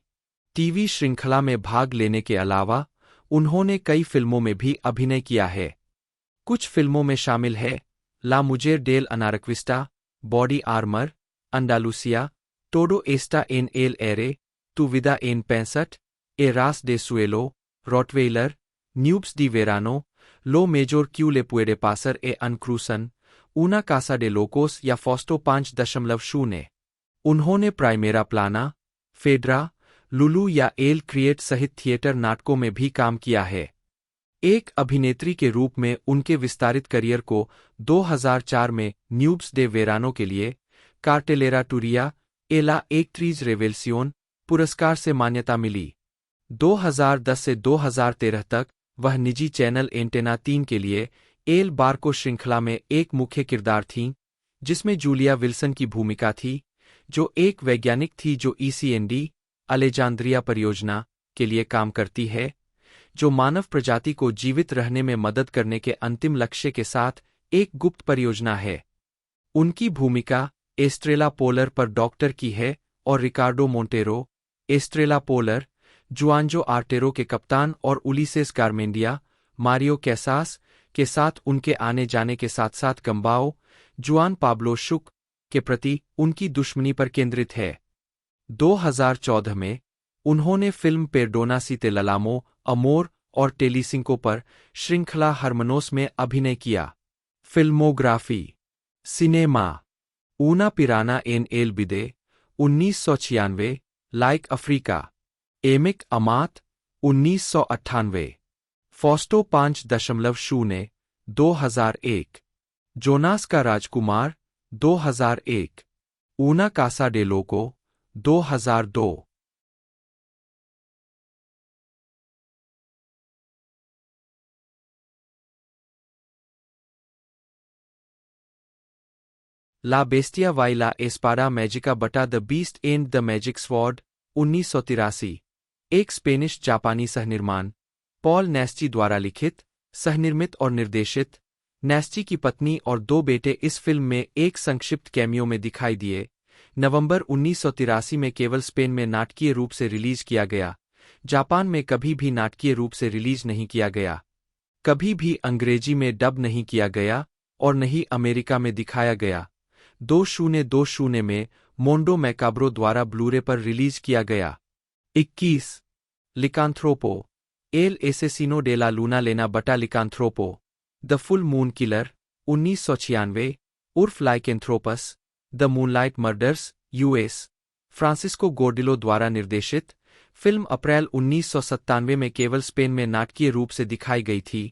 टीवी श्रृंखला में भाग लेने के अलावा उन्होंने कई फिल्मों में भी अभिनय किया है। कुछ फिल्मों में शामिल है ला मुजेर डेल अनारक्विस्टा, बॉडी आर्मर, अंडालुसिया, टोडो एस्टा एन एल एरे, तू विदा एन 65, ए रास डे सुएलो, रॉटवेलर, न्यूब्स डी वेरानो, लो मेजोर क्यू ले पुएडे पासर ए अनक्रूसन, ऊना कासा डे लोकोस या फॉस्टो 5.0। उन्होंने प्राइमेरा प्लाना, फेड्रा, लुलू या एल क्रिएट सहित थिएटर नाटकों में भी काम किया है। एक अभिनेत्री के रूप में उनके विस्तारित करियर को 2004 में न्यूब्स डे वेरानो के लिए कार्टेलेरा टूरिया ए ला एक्ट्रीज रेवेल्सियोन पुरस्कार से मान्यता मिली। 2010 से 2013 तक वह निजी चैनल एंटेना 3 के लिए एल बारको श्रृंखला में एक मुख्य किरदार थीं, जिसमें जूलिया विल्सन की भूमिका थी, जो एक वैज्ञानिक थी जो ECND अलेजांद्रिया परियोजना के लिए काम करती है, जो मानव प्रजाति को जीवित रहने में मदद करने के अंतिम लक्ष्य के साथ एक गुप्त परियोजना है। उनकी भूमिका एस्ट्रेला पोलर पर डॉक्टर की है और रिकार्डो मोंटेरो, एस्ट्रेला पोलर, जुआंजो आर्टेरो के कप्तान और उलिसेस गारमेंडिया, मारियो कैसास के साथ उनके आने जाने के साथ साथ गंबाओ, जुआन पाब्लो शुक के प्रति उनकी दुश्मनी पर केंद्रित है। 2014 में उन्होंने फिल्म पेरडोनासी ते ललामो, अमोर और टेलीसिंको पर श्रृंखला हरमनोस में अभिनय किया। फिल्मोग्राफी सिनेमा ऊना पिराना एन एल बिदे 1996, लाइक अफ्रीका, एमिक अमात 1998, फॉस्टो 5.0 2001, जोनास का राजकुमार 2001, ऊना कासा डे लोको 2002। ला बेस्टिया वाइला एस्पाडा मैजिका बटा the beast and the magic sword 1983, एक स्पेनिश जापानी सहनिर्माण, पॉल नेस्ची द्वारा लिखित, सहनिर्मित और निर्देशित। नेस्ची की पत्नी और 2 बेटे इस फिल्म में एक संक्षिप्त कैमियो में दिखाई दिए। नवंबर 1983 में केवल स्पेन में नाटकीय रूप से रिलीज किया गया, जापान में कभी भी नाटकीय रूप से रिलीज नहीं किया गया, कभी भी अंग्रेजी में डब नहीं किया गया और न ही अमेरिका में दिखाया गया। 2020 में मोंडो मैकाब्रो द्वारा ब्लूरे पर रिलीज किया गया। 21 लिकांथ्रोपो एल एसेसिनो डे ला लूना लेना बटा लिकांथ्रोपो, द फुल मून किलर 1996, उर्फ Lycanthropus, the moonlight murders US, Francisco Gordillo द्वारा निर्देशित। फिल्म अप्रैल 1997 में केवल स्पेन में नाटकीय रूप से दिखाई गई थी,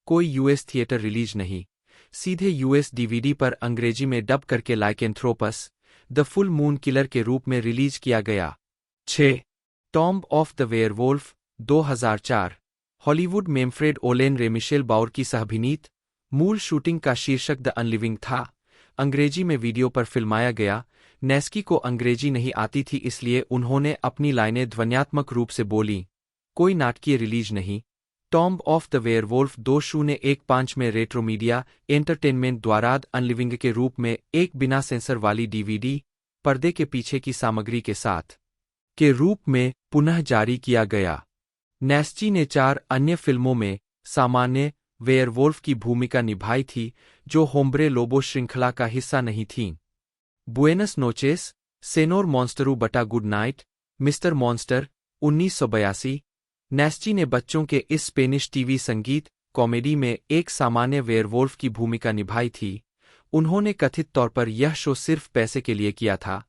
कोई US थिएटर रिलीज नहीं, सीधे US DVD पर अंग्रेजी में डब करके Lycanthropus, the full moon killer के रूप में रिलीज किया गया। 6 tomb of the werewolf 2004, Hollywood मेमफ्रेड ओलेन रेमिशेल बाउर की सहअभिनीत। मूल शूटिंग का शीर्षक द अनलिविंग था, अंग्रेजी में वीडियो पर फिल्माया गया। नेस्की को अंग्रेजी नहीं आती थी, इसलिए उन्होंने अपनी लाइनें ध्वन्यात्मक रूप से बोलीं। कोई नाटकीय रिलीज नहीं। टॉम्ब ऑफ द वेयरवोल्फ 2015 में रेट्रोमीडिया एंटरटेनमेंट द्वारा अनलिविंग के रूप में एक बिना सेंसर वाली DVD, पर्दे के पीछे की सामग्री के साथ के रूप में पुनः जारी किया गया। नेस्ची ने 4 अन्य फिल्मों में सामान्य वेयरवोल्फ की भूमिका निभाई थी, जो होम्ब्रे लोबो श्रृंखला का हिस्सा नहीं थीं। बुएनस नोचेस, सेनोर मॉन्स्टरू बटा गुड नाइट, मिस्टर मॉन्स्टर 1982। नेस्ची ने बच्चों के इस स्पेनिश टीवी संगीत कॉमेडी में एक सामान्य वेयरवोल्फ की भूमिका निभाई थी। उन्होंने कथित तौर पर यह शो सिर्फ पैसे के लिए किया था।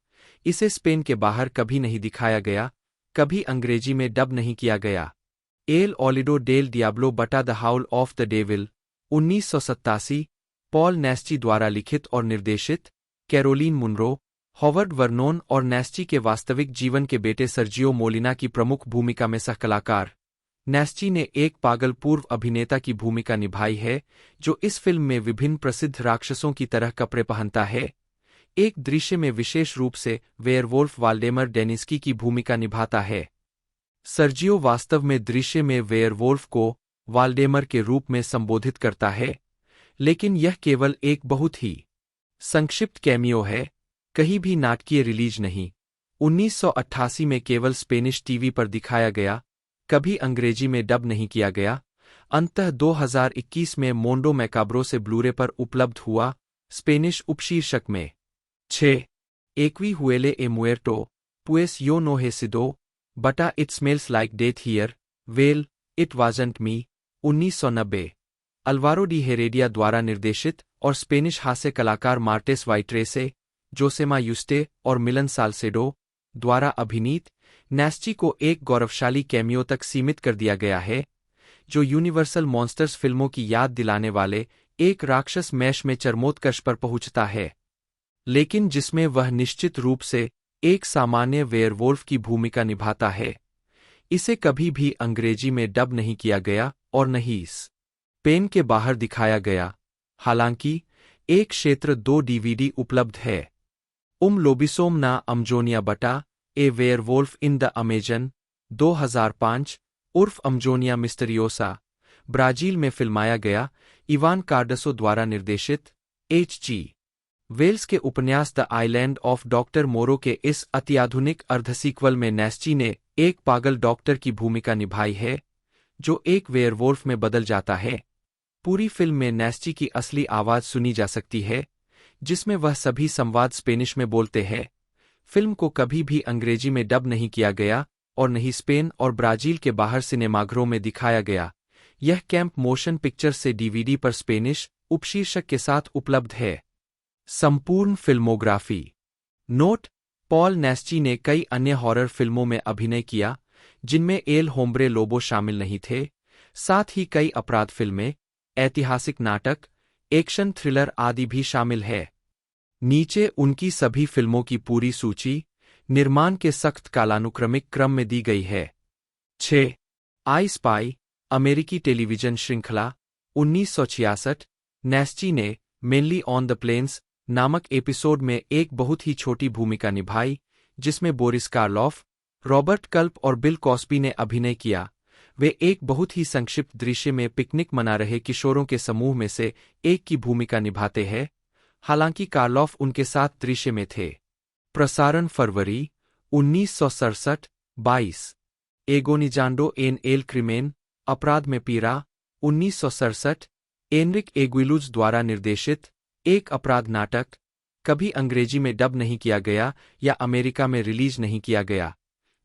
इसे स्पेन के बाहर कभी नहीं दिखाया गया, कभी अंग्रेजी में डब नहीं किया गया। एल ओलिडो डेल डियाब्लो बटा the howl of the devil 1987, Paul Naschy द्वारा लिखित और निर्देशित। कैरोलीन मुनरो, हॉवर्ड वर्नोन और नेस्ची के वास्तविक जीवन के बेटे सर्जियो मोलिना की प्रमुख भूमिका में सहकलाकार। नेस्ची ने एक पागल पूर्व अभिनेता की भूमिका निभाई है, जो इस फिल्म में विभिन्न प्रसिद्ध राक्षसों की तरह कपड़े पहनता है। एक दृश्य में विशेष रूप से वेयरवोल्फ वाल्डेमर डेनिस्की की भूमिका निभाता है। सर्जियो वास्तव में दृश्य में वेयरवोल्फ को वाल्डेमर के रूप में संबोधित करता है, लेकिन यह केवल एक बहुत ही संक्षिप्त कैमियो है। कहीं भी नाटकीय रिलीज नहीं। 1988 में केवल स्पेनिश टीवी पर दिखाया गया, कभी अंग्रेजी में डब नहीं किया गया। अंततः 2021 में मोंडो मैकाब्रो से ब्लूरे पर उपलब्ध हुआ, स्पेनिश उपशीर्षक में 6 एकवी हुएले ए मुएर्टो पुएस यो नो हे सिदो बटा it smells like death here well it wasn't me. 1990 Alvaro D Heredia द्वारा निर्देशित और स्पेनिश हास्य कलाकार मार्टेस वाइट्रेसे, जोसेमा यूस्टे और मिलन साल्सेडो द्वारा अभिनीत नेस्टी को एक गौरवशाली कैमियो तक सीमित कर दिया गया है, जो यूनिवर्सल मॉन्स्टर्स फिल्मों की याद दिलाने वाले एक राक्षस मैश में चरमोत्कर्ष पर पहुंचता है, लेकिन जिसमें वह निश्चित रूप से एक सामान्य वेयरवोल्फ की भूमिका निभाता है। इसे कभी भी अंग्रेजी में डब नहीं किया गया और न ही स्पेन के बाहर दिखाया गया, हालांकि एक क्षेत्र 2 डीवीडी उपलब्ध है। लोबिसोम ना अमजोनिया बटा ए वेयरवोल्फ इन द अमेजन 2005 उर्फ अमजोनिया मिस्टरियोसा, ब्राजील में फिल्माया गया, इवान कार्डसो द्वारा निर्देशित। H.G. वेल्स के उपन्यास द आइलैंड ऑफ डॉक्टर मोरो के इस अत्याधुनिक अर्धसीक्वल में नेस्टी ने एक पागल डॉक्टर की भूमिका निभाई है, जो एक वेयरवोल्फ में बदल जाता है। पूरी फिल्म में नेस्टी की असली आवाज सुनी जा सकती है, जिसमें वह सभी संवाद स्पेनिश में बोलते हैं। फिल्म को कभी भी अंग्रेजी में डब नहीं किया गया और न ही स्पेन और ब्राजील के बाहर सिनेमाघरों में दिखाया गया। यह कैंप मोशन पिक्चर से डीवीडी पर स्पेनिश उपशीर्षक के साथ उपलब्ध है। संपूर्ण फिल्मोग्राफी। नोट: पॉल नेस्टी ने कई अन्य हॉरर फिल्मों में अभिनय किया, जिनमें एल होम्ब्रे लोबो शामिल नहीं थे। साथ ही कई अपराध फिल्में, ऐतिहासिक नाटक, एक्शन थ्रिलर आदि भी शामिल है। नीचे उनकी सभी फिल्मों की पूरी सूची निर्माण के सख्त कालानुक्रमिक क्रम में दी गई है। 6 आई स्पाई, अमेरिकी टेलीविजन श्रृंखला, 1966। नेस्टी ने मेनली ऑन द प्लेन्स नामक एपिसोड में एक बहुत ही छोटी भूमिका निभाई, जिसमें बोरिस कार्लोफ, रॉबर्ट कल्प और बिल कॉस्बी ने अभिनय किया। वे एक बहुत ही संक्षिप्त दृश्य में पिकनिक मना रहे किशोरों के समूह में से एक की भूमिका निभाते हैं, हालांकि कार्लोफ उनके साथ दृश्य में थे। प्रसारण फरवरी 1967। 22 एगोनिजांडो एन एल क्रिमेन, अपराध में पीरा, 1967। एनरिक एग्विलुज द्वारा निर्देशित एक अपराध नाटक, कभी अंग्रेजी में डब नहीं किया गया या अमेरिका में रिलीज नहीं किया गया।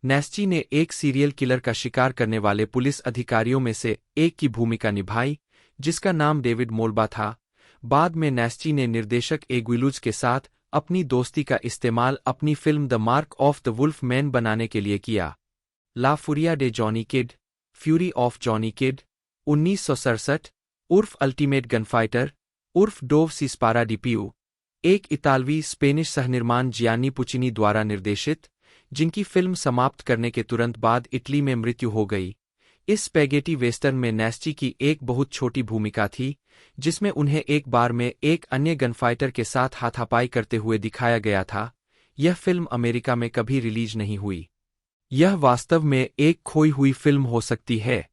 नेस्टी ने एक सीरियल किलर का शिकार करने वाले पुलिस अधिकारियों में से एक की भूमिका निभाई, जिसका नाम डेविड मोल्बा था। बाद में नेस्टी ने निर्देशक एग्विलुज के साथ अपनी दोस्ती का इस्तेमाल अपनी film the mark of the wolf man बनाने के लिए किया। ला फुरिया डे Johnny Kid, fury of Johnny Kid, 1967 उर्फ अल्टीमेट गनफाइटर उर्फ डोव सिस्पारा डिपियो, एक इतालवी स्पेनिश सहनिर्माण जियानी पुचिनी द्वारा निर्देशित, जिनकी फिल्म समाप्त करने के तुरंत बाद इटली में मृत्यु हो गई। इस स्पैगेटी वेस्टर्न में नेस्टी की एक बहुत छोटी भूमिका थी, जिसमें उन्हें एक बार में एक अन्य गनफाइटर के साथ हाथापाई करते हुए दिखाया गया था। यह फिल्म अमेरिका में कभी रिलीज नहीं हुई। यह वास्तव में एक खोई हुई फिल्म हो सकती है।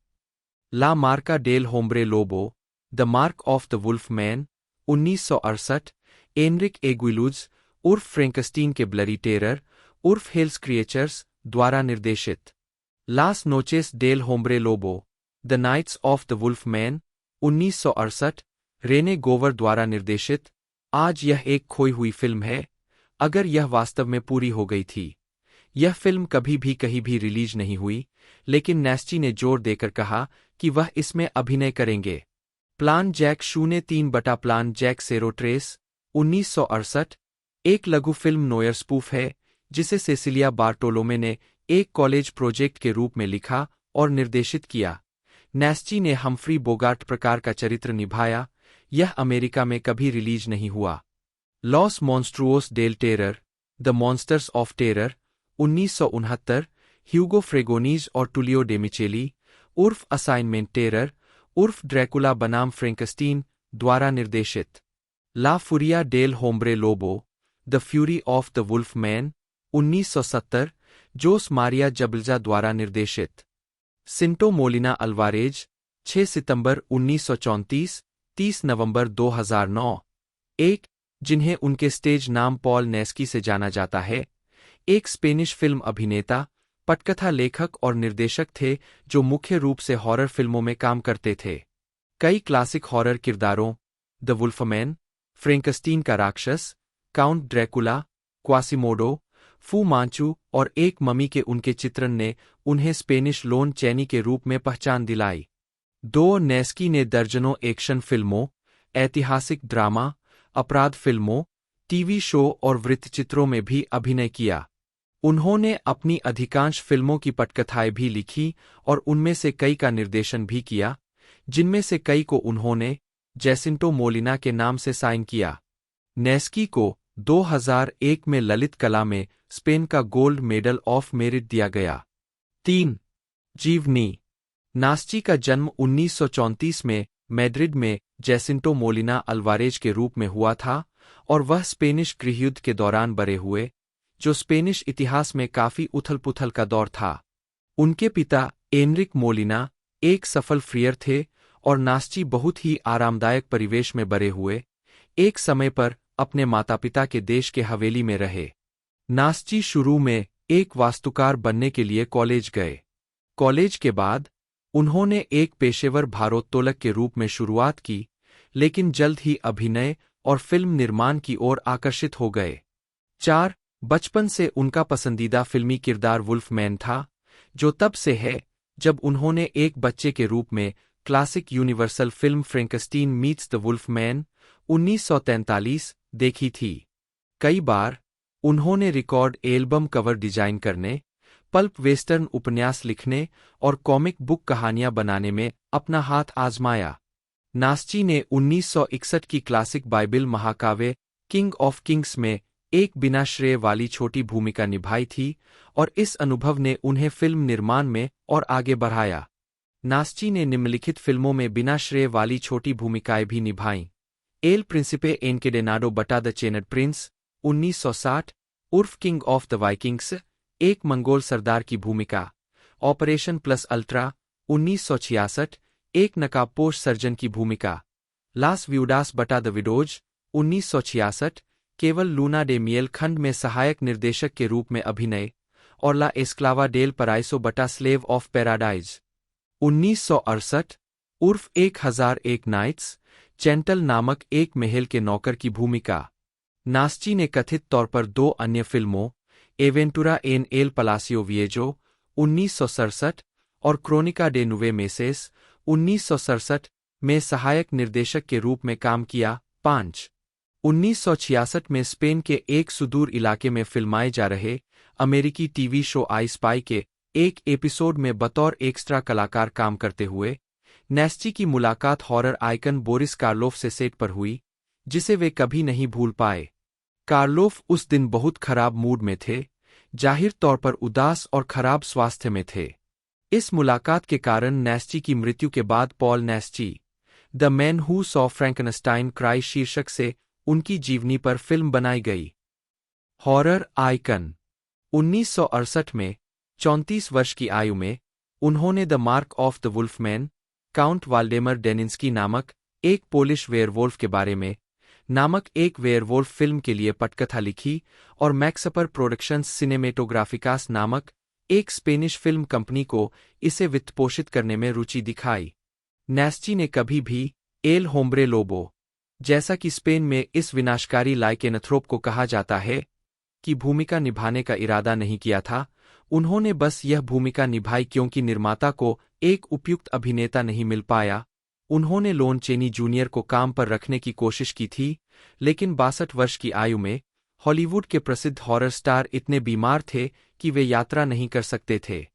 ला मार्का डेल होम्ब्रे लोबो, the mark of the wolf man, 1968। Enrique Eguiluz उर्फ फ्रेंकस्टीन के ब्लरी टेरर उर्फ हेल्स क्रिएचर्स द्वारा निर्देशित। लास नोचेस डेल होम्ब्रे लोबो, the nights of the wolf man, 1968। Rene Govar द्वारा निर्देशित। आज यह एक खोई हुई फिल्म है, अगर यह वास्तव में पूरी हो गई थी। यह फिल्म कभी भी कहीं भी रिलीज नहीं हुई, लेकिन नेस्टी ने जोर देकर कहा कि वह इसमें अभिनय करेंगे। प्लान जैक 03 बटा प्लान जैक सेरोट्रेस, 1968। एक लघु फिल्म नोयर स्पूफ है, जिसे सेसिलिया बार्टोलोमे ने एक कॉलेज प्रोजेक्ट के रूप में लिखा और निर्देशित किया। नेस्टी ने हम्फ्री बोगार्ट प्रकार का चरित्र निभाया। यह अमेरिका में कभी रिलीज नहीं हुआ। लॉस मॉन्स्ट्रुओस डेल टेरर, the monsters of terror, 1969। Hugo Fregonese और टुलियो डेमिचेली उर्फ असाइनमेंट टेरर उर्फ ड्रैकुला बनाम फ्रेंकस्टीन द्वारा निर्देशित। ला फुरिया डेल होम्ब्रे लोबो, the fury of the wolf man, 1970। Jose Maria Zabalza द्वारा निर्देशित। सिंटो मोलिना अल्वारेज, 6 सितंबर 1934, 30 नवंबर 2009। एक जिन्हें उनके स्टेज नाम पॉल नेस्की से जाना जाता है, एक स्पेनिश फिल्म अभिनेता, पटकथा लेखक और निर्देशक थे जो मुख्य रूप से हॉरर फिल्मों में काम करते थे। कई क्लासिक हॉरर किरदारों, द वुल्फमैन, फ्रेंकस्टीन का राक्षस, काउंट ड्रैकुला, क्वासिमोडो, फू मांचू और एक ममी के उनके चित्रण ने उन्हें स्पेनिश लोन चैनी के रूप में पहचान दिलाई। नेस्की ने दर्जनों एक्शन फिल्मों, ऐतिहासिक ड्रामा, अपराध फिल्मों, टीवी शो और वृत्तचित्रों में भी अभिनय किया। उन्होंने अपनी अधिकांश फिल्मों की पटकथाएं भी लिखी और उनमें से कई का निर्देशन भी किया, जिनमें से कई को उन्होंने जैसिंटो मोलिना के नाम से साइन किया। नेस्की को 2001 में ललित कला में स्पेन का गोल्ड मेडल ऑफ मेरिट दिया गया। 3. जीवनी। नास्ची का जन्म 1934 में मैड्रिड में जैसिंटो मोलिना अल्वारेज के रूप में हुआ था और वह स्पेनिश गृहयुद्ध के दौरान बड़े हुए, जो स्पेनिश इतिहास में काफी उथल-पुथल का दौर था। उनके पिता एनरिक मोलिना एक सफल फ्रियर थे और नास्ची बहुत ही आरामदायक परिवेश में बड़े हुए, एक समय पर अपने माता-पिता के देश के हवेली में रहे। नास्ची शुरू में एक वास्तुकार बनने के लिए कॉलेज गए। कॉलेज के बाद उन्होंने एक पेशेवर भारोत्तोलक के रूप में शुरुआत की, लेकिन जल्द ही अभिनय और फिल्म निर्माण की ओर आकर्षित हो गए। 4. बचपन से उनका पसंदीदा फिल्मी किरदार वुल्फमैन था, जो तब से है जब उन्होंने एक बच्चे के रूप में classic Universal film Frankenstein meets the wolfman 1943 देखी थी। कई बार उन्होंने रिकॉर्ड एल्बम कवर डिजाइन करने, पल्प वेस्टर्न उपन्यास लिखने और कॉमिक बुक कहानियां बनाने में अपना हाथ आजमाया। नास्ची ने 1961 की क्लासिक बाइबिल महाकाव्य किंग ऑफ किंग्स में एक बिना श्रेय वाली छोटी भूमिका निभाई थी और इस अनुभव ने उन्हें फिल्म निर्माण में और आगे बढ़ाया। नास्ची ने निम्नलिखित फिल्मों में बिना श्रेय वाली छोटी भूमिकाएं भी निभाईं। एल प्रिंसिपे एनकेडेनाडो बटा द चेनड प्रिंस 1960 उर्फ किंग ऑफ द वाइकिंग्स, एक मंगोल सरदार की भूमिका। ऑपरेशन प्लस अल्ट्रा 1966, एक नकाबपोश सर्जन की भूमिका। लास व्यूडास बटा द विडोज 1966, केवल लूना डे मियल खंड में सहायक निर्देशक के रूप में अभिनय। और ला एस्क्लावा डेल पराइसो बटा स्लेव ऑफ पैराडाइज 1968 उर्फ 1001 नाइट्स, चैंटल नामक एक महल के नौकर की भूमिका। नास्ची ने कथित तौर पर 2 अन्य फिल्मों, एवेंटुरा एन एल पलासियो विएजो 1967 और क्रोनिका डे नुवे मेसेस 1967 में सहायक निर्देशक के रूप में काम किया। 5. 1966 में स्पेन के एक सुदूर इलाके में फिल्माए जा रहे अमेरिकी टीवी शो आई स्पाई के एक एपिसोड में बतौर एक्स्ट्रा कलाकार काम करते हुए नेस्ची की मुलाकात हॉरर आइकन बोरिस कार्लोफ से सेट पर हुई, जिसे वे कभी नहीं भूल पाए। कार्लोफ उस दिन बहुत खराब मूड में थे, जाहिर तौर पर उदास और खराब स्वास्थ्य में थे। इस मुलाकात के कारण नेस्ची की मृत्यु के बाद Paul Naschy the man who saw Frankenstein cry शीर्षक से उनकी जीवनी पर फिल्म बनाई गई। हॉरर आइकन 1968 में 34 वर्ष की आयु में उन्होंने the mark of the wolfman, count Waldemar Daninsky नामक एक पोलिश वेयरवोल्फ के बारे में नामक एक वेयरवोल्फ फिल्म के लिए पटकथा लिखी और मैक्सपर प्रोडक्शंस सिनेमेटोग्राफिकास नामक एक स्पेनिश फिल्म कंपनी को इसे वित्तपोषित करने में रुचि दिखाई। नेस्ची ने कभी भी एल होम्ब्रे लोबो, जैसा कि स्पेन में इस विनाशकारी लाइकेनथ्रोप को कहा जाता है, की भूमिका निभाने का इरादा नहीं किया था। उन्होंने बस यह भूमिका निभाई क्योंकि निर्माता को एक उपयुक्त अभिनेता नहीं मिल पाया। उन्होंने लोन चेनी जूनियर को काम पर रखने की कोशिश की थी, लेकिन 62 वर्ष की आयु में हॉलीवुड के प्रसिद्ध हॉरर स्टार इतने बीमार थे कि वे यात्रा नहीं कर सकते थे।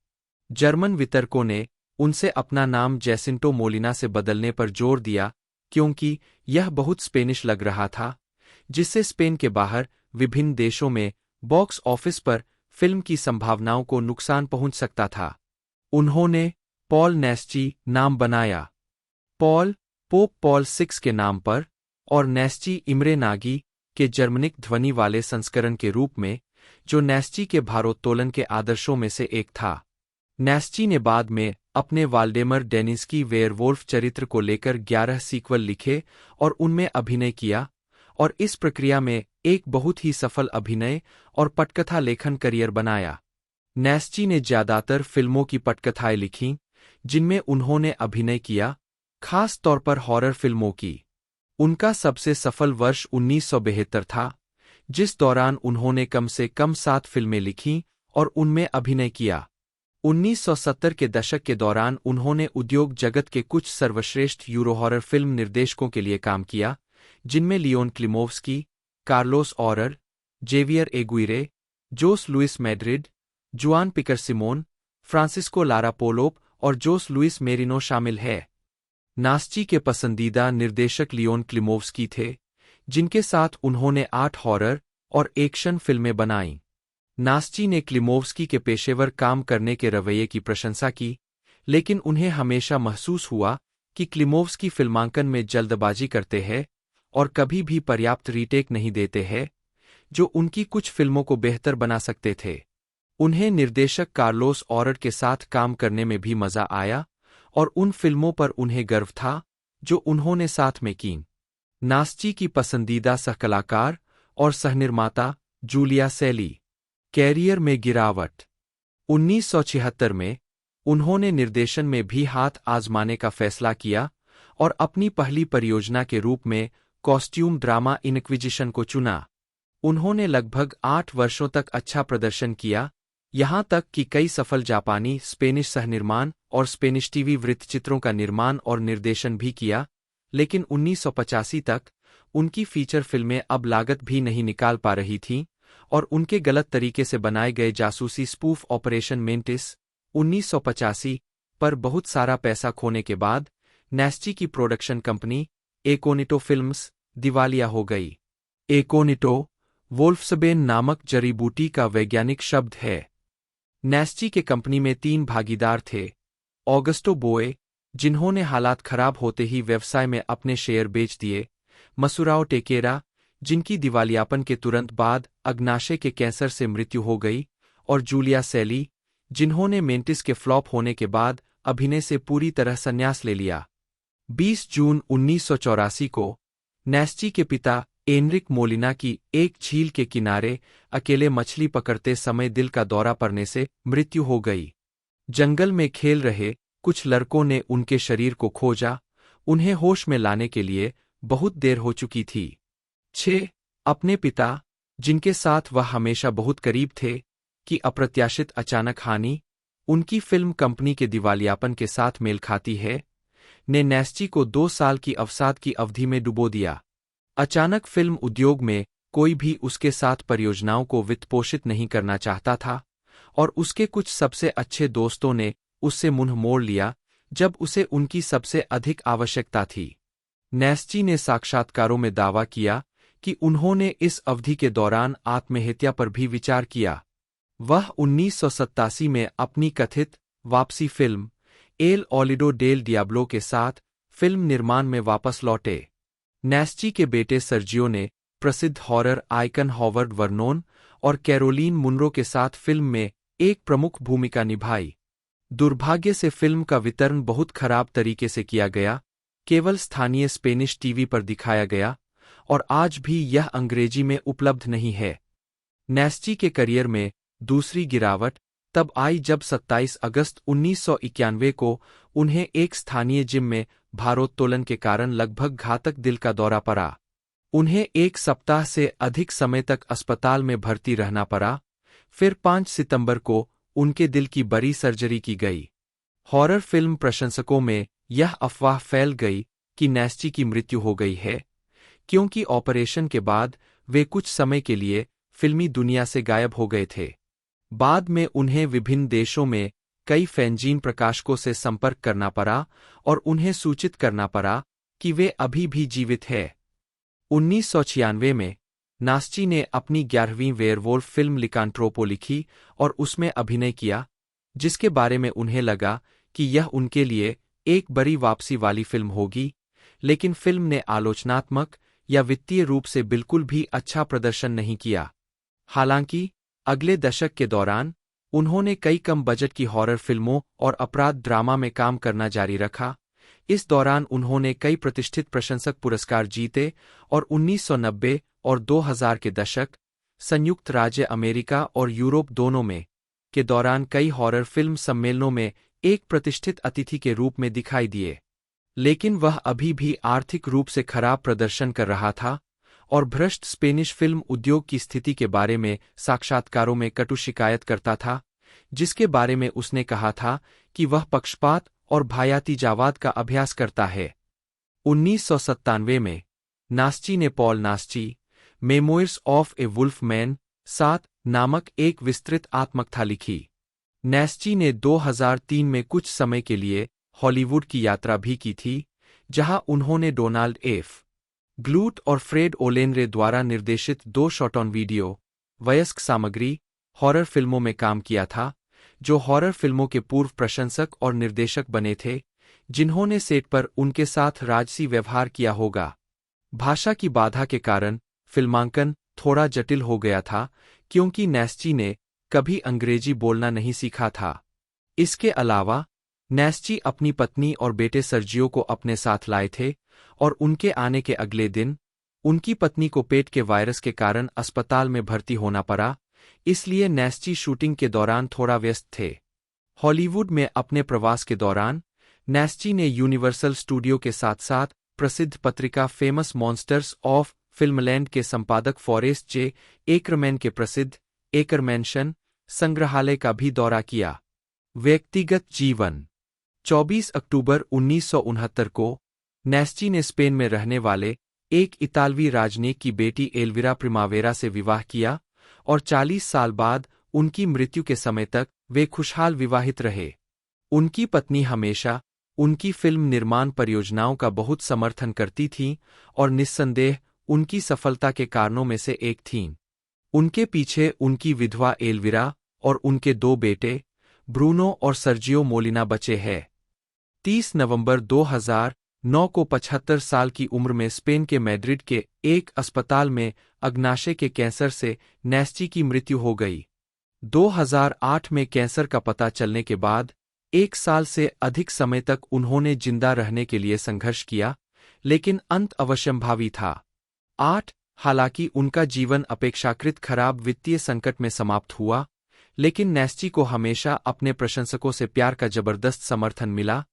जर्मन वितरकों ने उनसे अपना नाम जैसिंटो मोलिना से बदलने पर जोर दिया क्योंकि यह बहुत स्पेनिश लग रहा था, जिससे स्पेन के बाहर विभिन्न देशों में बॉक्स ऑफिस पर फिल्म की संभावनाओं को नुकसान पहुंच सकता था। उन्होंने पॉल नेस्ची नाम बनाया, पॉल पोप पॉल 6 के नाम पर, और नेस्ची इम्रे नागी के जर्मनिक ध्वनि वाले संस्करण के रूप में, जो नेस्ची के भारोत्तोलन के आदर्शों में से एक था। नेस्ची ने बाद में अपने वाल्डेमर डेनिंस्की वेयरवोल्फ चरित्र को लेकर 11 सीक्वल लिखे और उनमें अभिनय किया, और इस प्रक्रिया में एक बहुत ही सफल अभिनय और पटकथा लेखन करियर बनाया। नैस्ची ने ज्यादातर फिल्मों की पटकथाएं लिखीं, जिनमें उन्होंने अभिनय किया, खास तौर पर हॉरर फिल्मों की। उनका सबसे सफल वर्ष 1972 था, जिस दौरान उन्होंने कम से कम 7 फिल्में लिखीं और उनमें अभिनय किया। 1970 के दशक के दौरान उन्होंने उद्योग जगत के कुछ सर्वश्रेष्ठ यूरो हॉरर फिल्म निर्देशकों के लिए काम किया, जिनमें Leon Klimovsky, Carlos Aured, Javier Aguirre, Jose Luis Madrid, Juan Piquer Simon, Francisco Lara Polop और जोस लुइस मेरिनो शामिल है। नास्ची के पसंदीदा निर्देशक लियोन क्लिमोव्स्की थे, जिनके साथ उन्होंने 8 हॉरर और एक्शन फिल्में बनाईं। नास्ची ने क्लिमोव्स्की के पेशेवर काम करने के रवैये की प्रशंसा की, लेकिन उन्हें हमेशा महसूस हुआ कि क्लिमोव्स्की फिल्मांकन में जल्दबाजी करते हैं और कभी भी पर्याप्त रीटेक नहीं देते हैं, जो उनकी कुछ फिल्मों को बेहतर बना सकते थे। उन्हें निर्देशक कार्लोस ऑरर के साथ काम करने में भी मजा आया और उन फिल्मों पर उन्हें गर्व था जो उन्होंने साथ में कीं। नास्ची की पसंदीदा सहकलाकार और सहनिर्माता जूलिया सैली। कैरियर में गिरावट। 1976 में उन्होंने निर्देशन में भी हाथ आजमाने का फैसला किया और अपनी पहली परियोजना के रूप में कॉस्ट्यूम ड्रामा इनक्विजिशन को चुना। उन्होंने लगभग 8 वर्षों तक अच्छा प्रदर्शन किया, यहां तक कि कई सफल जापानी, स्पेनिश सहनिर्माण और स्पेनिश टीवी वृत्तचित्रों का निर्माण और निर्देशन भी किया, लेकिन 1985 तक उनकी फीचर फिल्में अब लागत भी नहीं निकाल पा रही थीं और उनके गलत तरीके से बनाए गए जासूसी स्पूफ ऑपरेशन मेंटिस 1985 पर बहुत सारा पैसा खोने के बाद नैस्ची की प्रोडक्शन कंपनी एकोनिटो फिल्म्स दिवालिया हो गई। एकोनिटो वोल्फ्सबेन नामक जड़ी बूटी का वैज्ञानिक शब्द है। नैस्ची के कंपनी में 3 भागीदार थे। ऑगस्टो बोए, जिन्होंने हालात खराब होते ही व्यवसाय में अपने शेयर बेच दिए, मसुराओ टेकेरा, जिनकी दिवालियापन के तुरंत बाद अग्नाशय के कैंसर से मृत्यु हो गई, और जूलिया सैली, जिन्होंने मेंटिस के फ्लॉप होने के बाद अभिनय से पूरी तरह संन्यास ले लिया। 20 जून 1984 को नैस्ची के पिता एनरिक मोलिना की एक झील के किनारे अकेले मछली पकड़ते समय दिल का दौरा पड़ने से मृत्यु हो गई। जंगल में खेल रहे कुछ लड़कों ने उनके शरीर को खोजा, उन्हें होश में लाने के लिए बहुत देर हो चुकी थी। 6 अपने पिता, जिनके साथ वह हमेशा बहुत करीब थे, की अप्रत्याशित अचानक हानि, उनकी फिल्म कंपनी के दिवालियापन के साथ मेल खाती है, ने नैस्ची को 2 साल की अवसाद की अवधि में डुबो दिया। अचानक फिल्म उद्योग में कोई भी उसके साथ परियोजनाओं को वित्तपोषित नहीं करना चाहता था और उसके कुछ सबसे अच्छे दोस्तों ने उससे मुंह मोड़ लिया जब उसे उनकी सबसे अधिक आवश्यकता थी। नैस्ची ने साक्षात्कारों में दावा किया कि उन्होंने इस अवधि के दौरान आत्महत्या पर भी विचार किया। वह 1987 में अपनी कथित वापसी फिल्म एल ओलिडो डेल डियाब्लो के साथ फिल्म निर्माण में वापस लौटे। नैस्ची के बेटे सर्जियो ने प्रसिद्ध हॉरर आइकन हॉवर्ड वर्नोन और कैरोलीन मुनरो के साथ फिल्म में एक प्रमुख भूमिका निभाई। दुर्भाग्य से फिल्म का वितरण बहुत खराब तरीके से किया गया, केवल स्थानीय स्पेनिश टीवी पर दिखाया गया और आज भी यह अंग्रेजी में उपलब्ध नहीं है। नैस्ची के करियर में दूसरी गिरावट तब आई जब 27 अगस्त 1991 को उन्हें एक स्थानीय जिम में भारोत्तोलन के कारण लगभग घातक दिल का दौरा पड़ा। उन्हें 1 सप्ताह से अधिक समय तक अस्पताल में भर्ती रहना पड़ा। फिर 5 सितंबर को उनके दिल की बड़ी सर्जरी की गई। हॉरर फिल्म प्रशंसकों में यह अफवाह फैल गई कि नैस्ची की मृत्यु हो गई है, क्योंकि ऑपरेशन के बाद वे कुछ समय के लिए फिल्मी दुनिया से गायब हो गए थे। बाद में उन्हें विभिन्न देशों में कई फैंजीन प्रकाशकों से संपर्क करना पड़ा और उन्हें सूचित करना पड़ा कि वे अभी भी जीवित हैं। 1996 में नास्ची ने अपनी 11वीं वेयरवोल्फ फिल्म लिकांट्रोपो लिखी और उसमें अभिनय किया, जिसके बारे में उन्हें लगा कि यह उनके लिए एक बड़ी वापसी वाली फिल्म होगी, लेकिन फिल्म ने आलोचनात्मक या वित्तीय रूप से बिल्कुल भी अच्छा प्रदर्शन नहीं किया। हालांकि अगले दशक के दौरान उन्होंने कई कम बजट की हॉरर फिल्मों और अपराध ड्रामा में काम करना जारी रखा, इस दौरान उन्होंने कई प्रतिष्ठित प्रशंसक पुरस्कार जीते और 1990 और 2000 के दशक, संयुक्त राज्य अमेरिका और यूरोप दोनों में के दौरान कई हॉरर फिल्म सम्मेलनों में एक प्रतिष्ठित अतिथि के रूप में दिखाई दिए। लेकिन वह अभी भी आर्थिक रूप से खराब प्रदर्शन कर रहा था और भ्रष्ट स्पेनिश फिल्म उद्योग की स्थिति के बारे में साक्षात्कारों में कटु शिकायत करता था, जिसके बारे में उसने कहा था कि वह पक्षपात और भायातीजावाद का अभ्यास करता है। 1997 में नास्ची ने Paul Naschy, memoirs of a wolf man 7 नामक एक विस्तृत आत्मकथा लिखी। नास्ची ने 2003 में कुछ समय के लिए हॉलीवुड की यात्रा भी की थी, जहां उन्होंने डोनाल्ड एफ. ग्लूट और फ्रेड ओलेनरे द्वारा निर्देशित 2 शॉट ऑन वीडियो वयस्क सामग्री हॉरर फिल्मों में काम किया था, जो हॉरर फिल्मों के पूर्व प्रशंसक और निर्देशक बने थे, जिन्होंने सेट पर उनके साथ राजसी व्यवहार किया होगा। भाषा की बाधा के कारण फिल्मांकन थोड़ा जटिल हो गया था, क्योंकि नास्ची ने कभी अंग्रेजी बोलना नहीं सीखा था। इसके अलावा नास्ची अपनी पत्नी और बेटे सर्जियो को अपने साथ लाए थे और उनके आने के अगले दिन उनकी पत्नी को पेट के वायरस के कारण अस्पताल में भर्ती होना पड़ा, इसलिए नास्ची शूटिंग के दौरान थोड़ा व्यस्त थे। हॉलीवुड में अपने प्रवास के दौरान नास्ची ने यूनिवर्सल स्टूडियो के साथ-साथ प्रसिद्ध पत्रिका फेमस मॉन्स्टर्स ऑफ फिल्मलैंड के संपादक फॉरेस्ट जे. एकरमैन के प्रसिद्ध एकरमैनशन संग्रहालय का भी दौरा किया। व्यक्तिगत जीवन 24 अक्टूबर 1969 को नास्ची ने स्पेन में रहने वाले एक इतालवी राजनयिक की बेटी एल्विरा प्रिमावेरा से विवाह किया और 40 साल बाद उनकी मृत्यु के समय तक वे खुशहाल विवाहित रहे। उनकी पत्नी हमेशा उनकी फिल्म निर्माण परियोजनाओं का बहुत समर्थन करती थीं और निस्संदेह उनकी सफलता के कारणों में से एक थीं। उनके पीछे उनकी विधवा एल्विरा और उनके 2 बेटे ब्रूनो और सर्जियो मोलिना बचे हैं। 30 नवंबर 2009 को 75 साल की उम्र में स्पेन के मैड्रिड के एक अस्पताल में अग्नाशय के कैंसर से नास्ची की मृत्यु हो गई। 2008 में कैंसर का पता चलने के बाद 1 साल से अधिक समय तक उन्होंने जिंदा रहने के लिए संघर्ष किया, लेकिन अंत अवश्यंभावी था। हालांकि उनका जीवन अपेक्षाकृत खराब वित्तीय संकट में समाप्त हुआ, लेकिन नास्ची को हमेशा अपने प्रशंसकों से प्यार का जबरदस्त समर्थन मिला,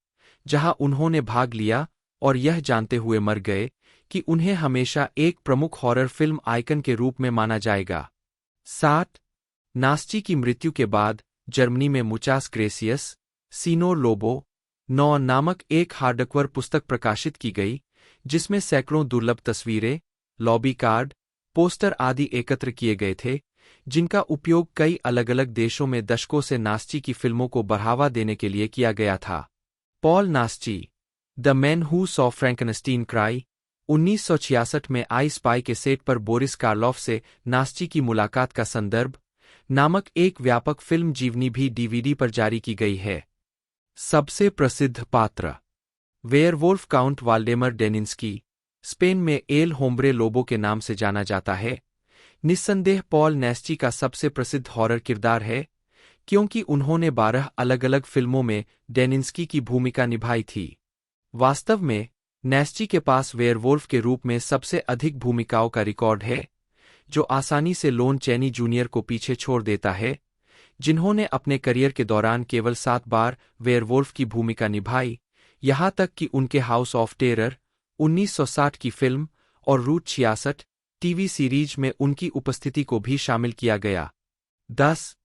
जहां उन्होंने भाग लिया और यह जानते हुए मर गए कि उन्हें हमेशा एक प्रमुख हॉरर फिल्म आइकन के रूप में माना जाएगा। 7 नास्ची की मृत्यु के बाद जर्मनी में मुचास ग्रेसियस सीनो लोबो 9 नामक एक हार्डकवर पुस्तक प्रकाशित की गई, जिसमें सैकड़ों दुर्लभ तस्वीरें, लॉबी कार्ड, पोस्टर आदि एकत्र किए गए थे, जिनका उपयोग कई अलग-अलग देशों में दशकों से नास्ची की फिल्मों को बढ़ावा देने के लिए किया गया था। Paul Naschy, the man who saw Frankenstein cry 1966 में आई स्पाई के सेट पर बोरिस कार्लोफ से नास्ची की मुलाकात का संदर्भ नामक एक व्यापक फिल्म जीवनी भी डीवीडी पर जारी की गई है। सबसे प्रसिद्ध पात्र वेयरवोल्फ काउंट वाल्डेमर डेनिंस्की, स्पेन में एल होम्ब्रे लोबो के नाम से जाना जाता है, निस्संदेह पॉल नास्ची का सबसे प्रसिद्ध हॉरर किरदार है, क्योंकि उन्होंने 12 अलग-अलग फिल्मों में डेनिंस्की की भूमिका निभाई थी। वास्तव में नास्ची के पास वेयरवोल्फ के रूप में सबसे अधिक भूमिकाओं का रिकॉर्ड है, जो आसानी से लोन चैनी जूनियर को पीछे छोड़ देता है, जिन्होंने अपने करियर के दौरान केवल 7 बार वेयरवोल्फ की भूमिका निभाई, यहां तक कि उनके हाउस ऑफ टेरर 1960 की फिल्म और रूट 66 टीवी सीरीज में उनकी उपस्थिति को भी शामिल किया गया। 10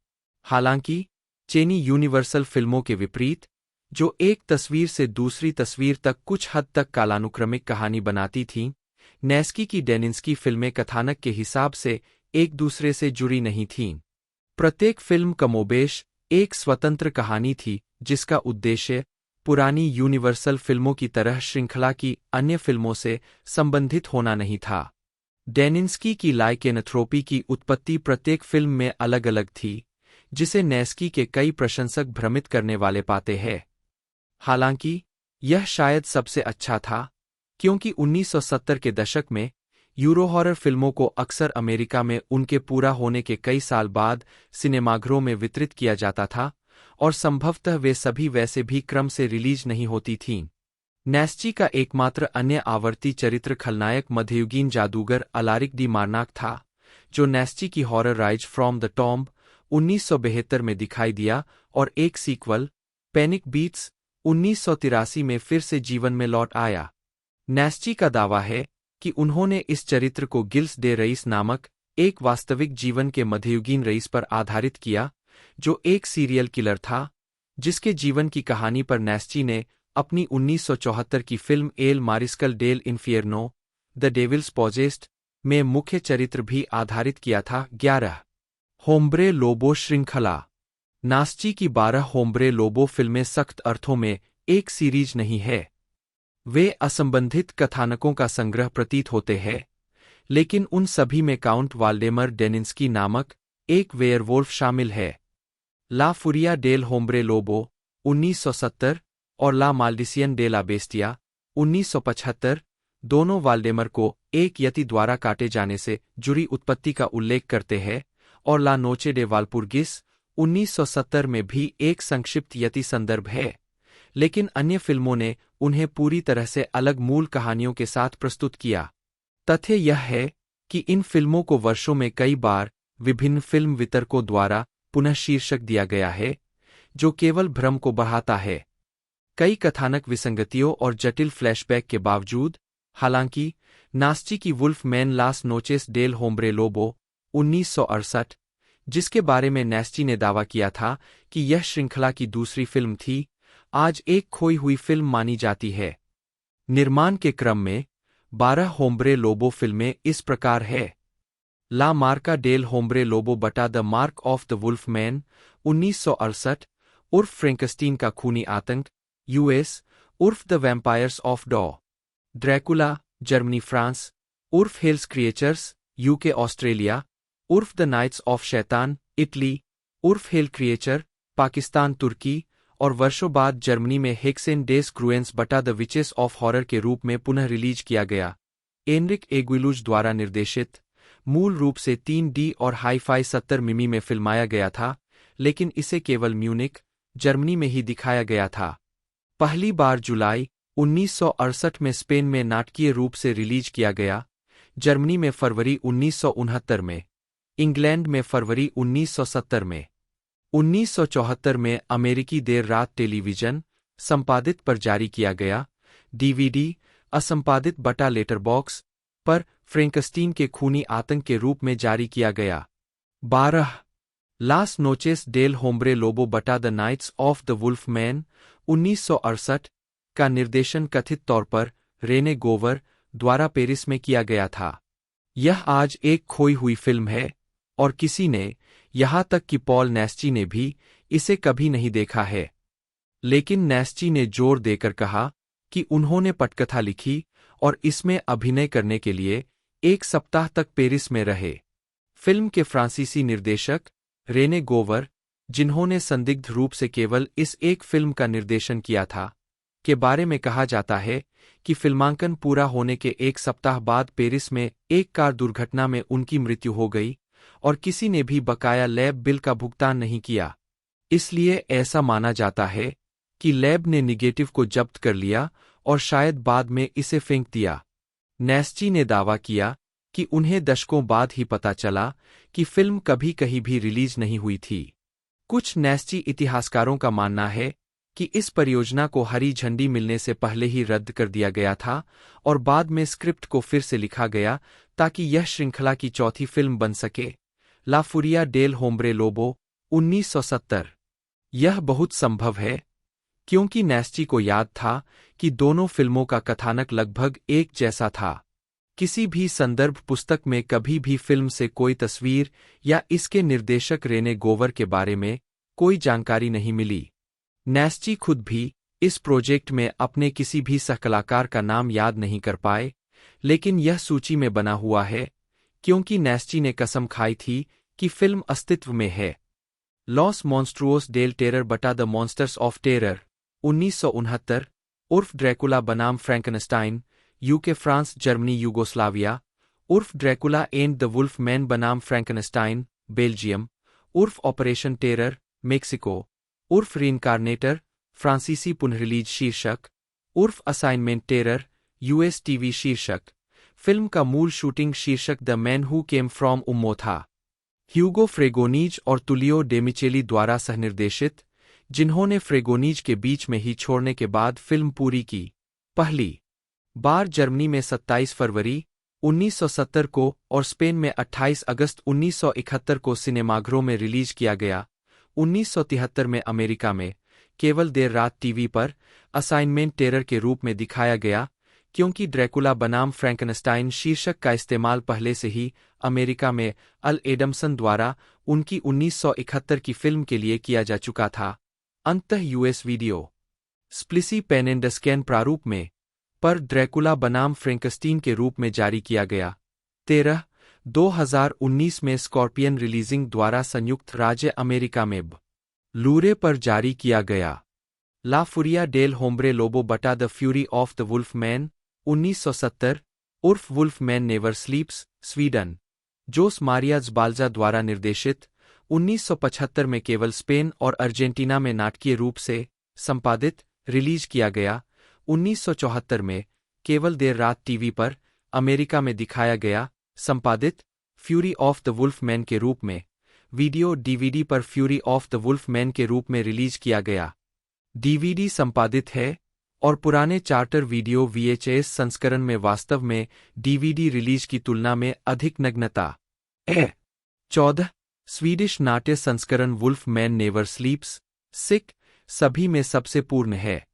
हालांकि चेनी यूनिवर्सल फिल्मों के विपरीत, जो एक तस्वीर से दूसरी तस्वीर तक कुछ हद तक कालानुक्रमिक कहानी बनाती थीं, नास्ची की डेनिंस्की फिल्में कथानक के हिसाब से एक दूसरे से जुड़ी नहीं थीं। प्रत्येक फिल्म कमोबेश एक स्वतंत्र कहानी थी, जिसका उद्देश्य पुरानी यूनिवर्सल फिल्मों की तरह श्रृंखला की अन्य फिल्मों से संबंधित होना नहीं था। डेनिंस्की की लाइकेनथ्रोपी की उत्पत्ति प्रत्येक फिल्म में अलग-अलग थी, जिसे नास्ची के कई प्रशंसक भ्रमित करने वाले पाते हैं। हालांकि यह शायद सबसे अच्छा था, क्योंकि 1970 के दशक में यूरो हॉरर फिल्मों को अक्सर अमेरिका में उनके पूरा होने के कई साल बाद सिनेमाघरों में वितरित किया जाता था, और संभवतः वे सभी वैसे भी क्रम से रिलीज नहीं होती थीं। नेस्ची का एकमात्र अन्य आवर्ती चरित्र खलनायक मध्ययुगीन जादूगर अलारिक डी मार्नाक था, जो नेस्ची की horror rise from the tomb 1972 में दिखाई दिया और एक सीक्वल, पैनिक बीट्स, 1983 में फिर से जीवन में लौट आया। नेस्ची का दावा है कि उन्होंने इस चरित्र को गिल्स डे रईस नामक एक वास्तविक जीवन के मध्ययुगीन रईस पर आधारित किया, जो एक सीरियल किलर था, जिसके जीवन की कहानी पर नेस्ची ने अपनी 1974 की फिल्म एल मारिस्कल डेल इन्फियर्नो, द डेविल्स पॉजेस्ट में मुख्य चरित्र भी आधारित किया था। 11 होम्ब्रे लोबो श्रृंखला। नेस्ची की 12 होम्ब्रे लोबो फिल्में सख्त अर्थों में एक सीरीज नहीं है। वे असंबंधित कथानकों का संग्रह प्रतीत होते हैं, लेकिन उन सभी में काउंट वाल्डेमर डेनिंस्की नामक एक वेयरवोल्फ शामिल है। ला फुरिया डेल होम्ब्रे लोबो 1970 और ला माल्डिसियन डे ला बेस्टिया 1975 दोनों वाल्डेमर को एक यति द्वारा काटे जाने से जुड़ी उत्पत्ति का उल्लेख करते हैं, और ला नोचे डे वाल्पुर्गिस 1970 में भी एक संक्षिप्त यति संदर्भ है, लेकिन अन्य फिल्मों ने उन्हें पूरी तरह से अलग मूल कहानियों के साथ प्रस्तुत किया। तथ्य यह है कि इन फिल्मों को वर्षों में कई बार विभिन्न फिल्म वितरकों द्वारा पुनः शीर्षक दिया गया है, जो केवल भ्रम को बढ़ाता है। कई कथानक विसंगतियों और जटिल फ्लैशबैक के बावजूद, हालांकि नेस्ची की वुल्फ मैन लास नोचेस डेल होम्ब्रे लोबो 1968, जिसके बारे में नेस्ची ने दावा किया था कि यह श्रृंखला की दूसरी फिल्म थी, आज एक खोई हुई फिल्म मानी जाती है। निर्माण के क्रम में 12 होम्ब्रे लोबो फिल्में इस प्रकार है: ला मार्का डेल होम्ब्रे लोबो बटा the mark of the wolf man 1968 उर्फ फ्रेंकस्टीन का खूनी आतंक, यूएस उर्फ the vampires of Dr Dracula, Germany France उर्फ हेल्स क्रिएचर्स, यूके ऑस्ट्रेलिया उर्फ द नाइट्स ऑफ शैतान, इटली उर्फ हेल क्रिएचर, पाकिस्तान तुर्की, और वर्षों बाद जर्मनी में हेक्सेन डेस क्रूएंस बटा द विचेस ऑफ हॉरर के रूप में पुनः रिलीज किया गया। एनरिक एग्विलुज द्वारा निर्देशित, मूल रूप से 3D और हाई-फाई 70 मिमी में फिल्माया गया था, लेकिन इसे केवल म्यूनिक, जर्मनी में ही दिखाया गया था। पहली बार जुलाई 1968 में स्पेन में नाटकीय रूप से रिलीज किया गया, जर्मनी में फरवरी 1969 में, इंग्लैंड में फरवरी 1970 में। 1974 में अमेरिकी देर रात टेलीविजन संपादित पर जारी किया गया, DVD असंपादित बटा लेटरबॉक्स पर फ्रेंकस्टीन के खूनी आतंक के रूप में जारी किया गया। 12 लास नोचेस डेल होम्ब्रे लोबो बटा the nights of the wolf man 1968 का निर्देशन कथित तौर पर रेने गोवर द्वारा पेरिस में किया गया था। यह आज एक खोई हुई फिल्म है, और किसी ने, यहाँ तक कि पॉल नेस्ची ने भी, इसे कभी नहीं देखा है। लेकिन नेस्ची ने जोर देकर कहा कि उन्होंने पटकथा लिखी और इसमें अभिनय करने के लिए 1 सप्ताह तक पेरिस में रहे। फिल्म के फ्रांसीसी निर्देशक रेने गोवर, जिन्होंने संदिग्ध रूप से केवल इस एक फिल्म का निर्देशन किया था, के बारे में कहा जाता है कि फिल्मांकन पूरा होने के 1 सप्ताह बाद पेरिस में एक कार दुर्घटना में उनकी मृत्यु हो गई और किसी ने भी बकाया लैब बिल का भुगतान नहीं किया। इसलिए ऐसा माना जाता है कि लैब ने निगेटिव को जब्त कर लिया और शायद बाद में इसे फेंक दिया। नेस्ची ने दावा किया कि उन्हें दशकों बाद ही पता चला कि फिल्म कभी कहीं भी रिलीज नहीं हुई थी। कुछ नेस्ची इतिहासकारों का मानना है कि इस परियोजना को हरी झंडी मिलने से पहले ही रद्द कर दिया गया था और बाद में स्क्रिप्ट को फिर से लिखा गया ताकि यह श्रृंखला की चौथी फिल्म बन सके, ला फुरिया डेल होम्ब्रे लोबो 1970। यह बहुत संभव है, क्योंकि नेस्ची को याद था कि दोनों फिल्मों का कथानक लगभग एक जैसा था। किसी भी संदर्भ पुस्तक में कभी भी फिल्म से कोई तस्वीर या इसके निर्देशक रेने गोवर के बारे में कोई जानकारी नहीं मिली। नेस्ची खुद भी इस प्रोजेक्ट में अपने किसी भी सहकलाकार का नाम याद नहीं कर पाए, लेकिन यह सूची में बना हुआ है क्योंकि नेस्ची ने कसम खाई थी कि फिल्म अस्तित्व में है। लॉस मॉन्स्ट्रुओस डेल टेरर बटा द मॉन्स्टर्स ऑफ टेरर 1969 उर्फ ड्रैकुला बनाम Frankenstein, UK France Germany Yugoslavia उर्फ Dracula and the wolf man बनाम फ्रैंकनस्टाइन, बेल्जियम उर्फ ऑपरेशन टेरर, मेक्सिको उर्फ रीइनकार्नेटर, फ्रांसीसी पुनर्रिलीज शीर्षक, उर्फ असाइनमेंट टेरर, यूएस टीवी शीर्षक। फिल्म का मूल शूटिंग शीर्षक the man who came from Ummo था। ह्यूगो फ्रेगोनीज और तुलियो डेमिचेली द्वारा सहनिर्देशित, जिन्होंने फ्रेगोनीज के बीच में ही छोड़ने के बाद फिल्म पूरी की। पहली बार जर्मनी में 27 फरवरी 1970 को और स्पेन में 28 अगस्त 1971 को सिनेमाघरों में रिलीज किया गया। 1973 में अमेरिका में केवल देर रात टीवी पर असाइनमेंट टेरर के रूप में दिखाया गया, क्योंकि ड्रैकुला बनाम फ्रैंकनस्टाइन शीर्षक का इस्तेमाल पहले से ही अमेरिका में अल एडमसन द्वारा उनकी 1971 की फिल्म के लिए किया जा चुका था। अंततः यूएस वीडियो स्प्लिसी पेन एंड स्कैन प्रारूप में पर ड्रैकुला बनाम फ्रैंकस्टीन के रूप में जारी किया गया। 13/2019 में स्कॉर्पियन रिलीजिंग द्वारा संयुक्त राज्य अमेरिका में ब्लूरे पर जारी किया गया। ला फुरिया डेल होम्ब्रे लोबो बटा the fury of the wolf man 1970 उर्फ wolf man never sleeps, Sweden, Jose Maria Zabalza द्वारा निर्देशित, 1975 में केवल स्पेन और अर्जेंटीना में नाटकीय रूप से संपादित रिलीज किया गया। 1974 में केवल देर रात टीवी पर अमेरिका में दिखाया गया, संपादित fury of the wolf man के रूप में। वीडियो डीवीडी पर fury of the wolf man के रूप में रिलीज किया गया। डीवीडी संपादित है और पुराने चार्टर वीडियो वीएचएस संस्करण में वास्तव में डीवीडी रिलीज की तुलना में अधिक नग्नता है। 14 स्वीडिश नाट्य संस्करण वुल्फ मैन नेवर स्लीप्स, सिक, सभी में सबसे पूर्ण है।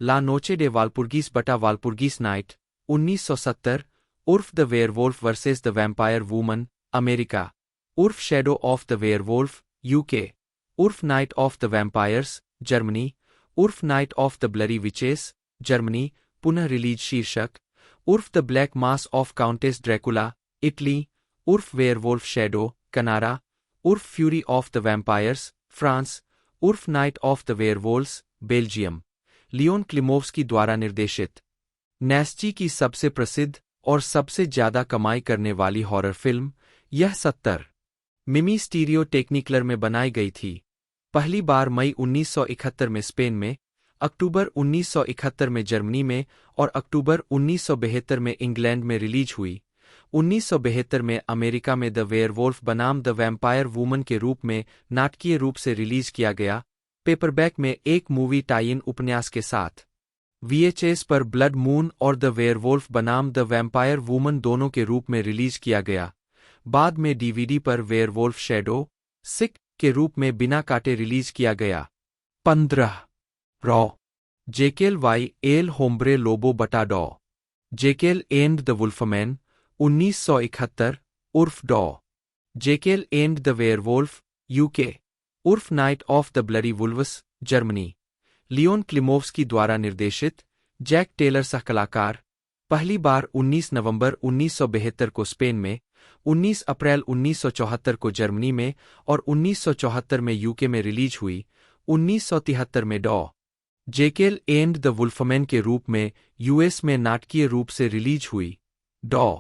ला नोचे डे वालपुर्गीस बटा वालपुर्गीस नाइट 1970 उर्फ the werewolf versus the vampire woman, America, उर्फ shadow of the werewolf, UK, उर्फ night of the vampires, Germany, उर्फ night of the bloody witches, Germany, पुनः रिलीज शीर्षक, उर्फ the black mass of countess Dracula, Italy, उर्फ werewolf shadow, Canada, उर्फ fury of the vampires, France, उर्फ night of the werewolves, Belgium. Leon Klimovsky द्वारा निर्देशित, नैस्ची की सबसे प्रसिद्ध और सबसे ज्यादा कमाई करने वाली हॉरर फिल्म, यह 70 मिमी स्टीरियो टेक्निकलर में बनाई गई थी। पहली बार मई 1971 में स्पेन में, अक्टूबर 1971 में जर्मनी में और अक्टूबर 1972 में इंग्लैंड में रिलीज हुई। 1972 में अमेरिका में द वेयरवोल्फ बनाम द वैम्पायर वूमन के रूप में नाटकीय रूप से रिलीज किया गया, पेपरबैक में एक मूवी टाइन उपन्यास के साथ। वीएचएस पर ब्लड मून और द वेयरवोल्फ बनाम द वैम्पायर वूमन दोनों के रूप में रिलीज किया गया। बाद में डीवीडी पर वेयरवोल्फ शैडो, सिक के रूप में बिना काटे रिलीज किया गया। 15 रॉ जेकेल वाई एल होम्ब्रे लोबो बटा डॉ जेकेल एंड द वुल्फमैन 1971 उर्फ डॉ Jekyll and the werewolf, UK, उर्फ night of the bloody wolves, Germany. Leon Klimovsky द्वारा निर्देशित, जैक टेलर सह कलाकार। पहली बार 19 नवंबर 1972 को स्पेन में, 19 अप्रैल 1974 को जर्मनी में और 1974 में यूके में रिलीज हुई। 1973 में डॉ जेकेल एंड द वुल्फमैन के रूप में यूएस में नाटकीय रूप से रिलीज हुई। डॉ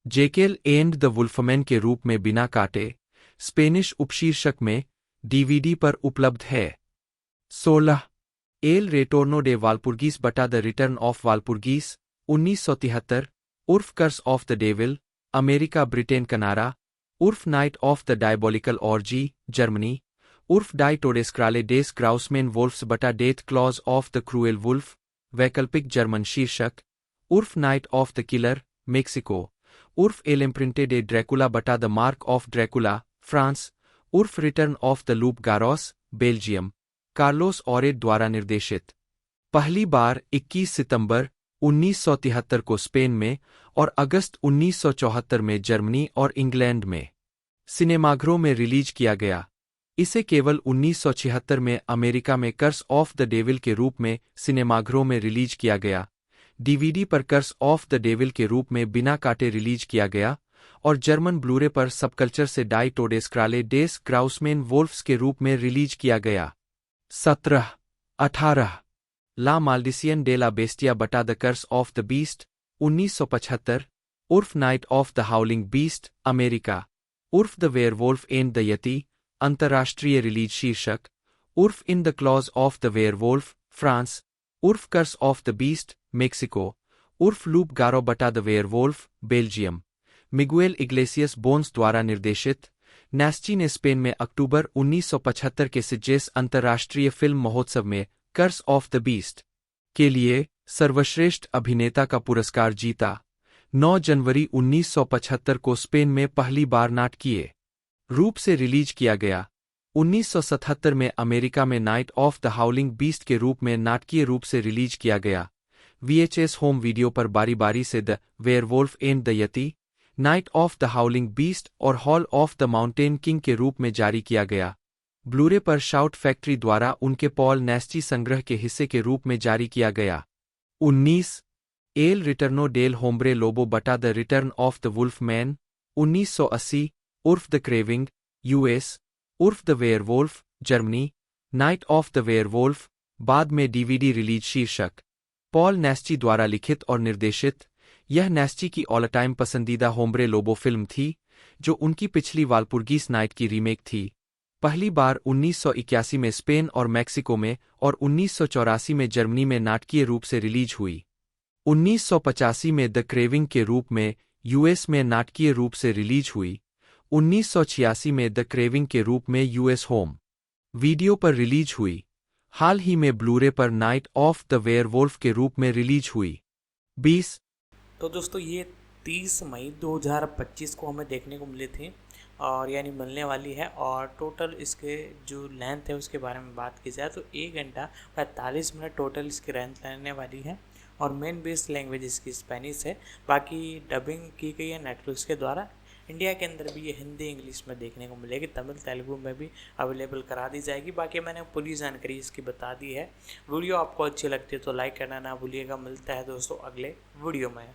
जेकेल एंड द वुल्फमैन के रूप में बिना काटे, स्पेनिश उपशीर्षक में डीवीडी पर उपलब्ध है। 16 एल रेटोर्नो डे वालपुर्गीस बटा द रिटर्न ऑफ वालपुर्गीस 1973 उर्फ curse of the devil, America, Britain, Canada, उर्फ night of the diabolical orgy, Germany, उर्फ डाई टोडेस्क्राले डेस ग्राउसमेन वोल्फ्स बटा death claws of the cruel wolf, वैकल्पिक जर्मन शीर्षक, उर्फ night of the killer, Mexico, उर्फ एल इम्प्रिंटेड ए ड्रैकुला बटा the mark of Dracula, France, उर्फ रिटर्न ऑफ द लूप गारोस, बेल्जियम, कार्लोस ऑरेड द्वारा निर्देशित। पहली बार 21 सितंबर 1973 को स्पेन में और अगस्त 1974 में जर्मनी और इंग्लैंड में सिनेमाघरों में रिलीज किया गया। इसे केवल 1976 में अमेरिका में कर्स ऑफ द डेविल के रूप में सिनेमाघरों में रिलीज किया गया। डीवीडी पर कर्स ऑफ द डेविल के रूप में बिना काटे रिलीज किया गया और जर्मन ब्लूरे पर सबकल्चर से डाई टोडेस्क्राले डेस ग्राउसमेन वोल्फ्स के रूप में रिलीज किया गया। 17 18 ला माल्डिसियन डे ला बेस्टिया बटा the curse of the beast 1975 उर्फ night of the howling beast, America, उर्फ the werewolf and the yeti, अंतर्राष्ट्रीय रिलीज शीर्षक, उर्फ in the claws of the werewolf, France, उर्फ curse of the beast, Mexico, उर्फ लूप गारो बटा the werewolf, Belgium, Miguel Iglesias Bonns द्वारा निर्देशित। नैस्ची ने स्पेन में अक्टूबर 1975 के सिजेस अंतर्राष्ट्रीय फिल्म महोत्सव में कर्स ऑफ द बीस्ट के लिए सर्वश्रेष्ठ अभिनेता का पुरस्कार जीता। 9 जनवरी 1975 को स्पेन में पहली बार नाटकीय रूप से रिलीज किया गया। 1977 में अमेरिका में night of the howling beast के रूप में नाटकीय रूप से रिलीज किया गया। VHS होम वीडियो पर बारी बारी से the werewolf and the yeti, night of the howling beast और hall of the mountain king के रूप में जारी किया गया। ब्लूरे पर शाउट फैक्ट्री द्वारा उनके पॉल नैस्ची संग्रह के हिस्से के रूप में जारी किया गया। 19 एल रिटर्नो डेल होम्ब्रे लोबो बटा the return of the wolf man, 1980, उर्फ द क्रेविंग, US, उर्फ the werewolf, Germany, night of the werewolf, बाद में DVD रिलीज। शीर्षक पॉल नैस्ची द्वारा लिखित और निर्देशित, यह नैस्ची की ऑल टाइम पसंदीदा होम्ब्रे लोबो फिल्म थी, जो उनकी पिछली वालपुर्गीस नाइट की रीमेक थी। पहली बार 1981 में स्पेन और मैक्सिको में और 1984 में जर्मनी में नाटकीय रूप से रिलीज हुई। 1985 में द क्रेविंग के रूप में US में नाटकीय रूप से रिलीज हुई। 1986 में द क्रेविंग के रूप में US होम वीडियो पर रिलीज हुई। हाल ही में ब्लूरे पर नाइट ऑफ द वेयरवोल्फ के रूप में रिलीज हुई। 20 तो दोस्तों ये 30 मई 2025 को हमें देखने को मिली थी और यानी मिलने वाली है। और टोटल इसके जो लेंथ है उसके बारे में बात की जाए तो 1 घंटा 45 मिनट टोटल इसकी लेंथ रहने वाली है। और मेन बेस लैंग्वेज इसकी स्पेनिश है। बाकी डबिंग की गई है नेटफ्लिक्स के द्वारा। इंडिया के अंदर भी ये हिंदी इंग्लिश में देखने को मिलेगी, तमिल तेलुगु में भी अवेलेबल करा दी जाएगी। बाकी मैंने पूरी जानकारी इसकी बता दी है। वीडियो आपको अच्छी लगती है तो लाइक करना ना भूलिएगा। मिलता है दोस्तों अगले वीडियो में।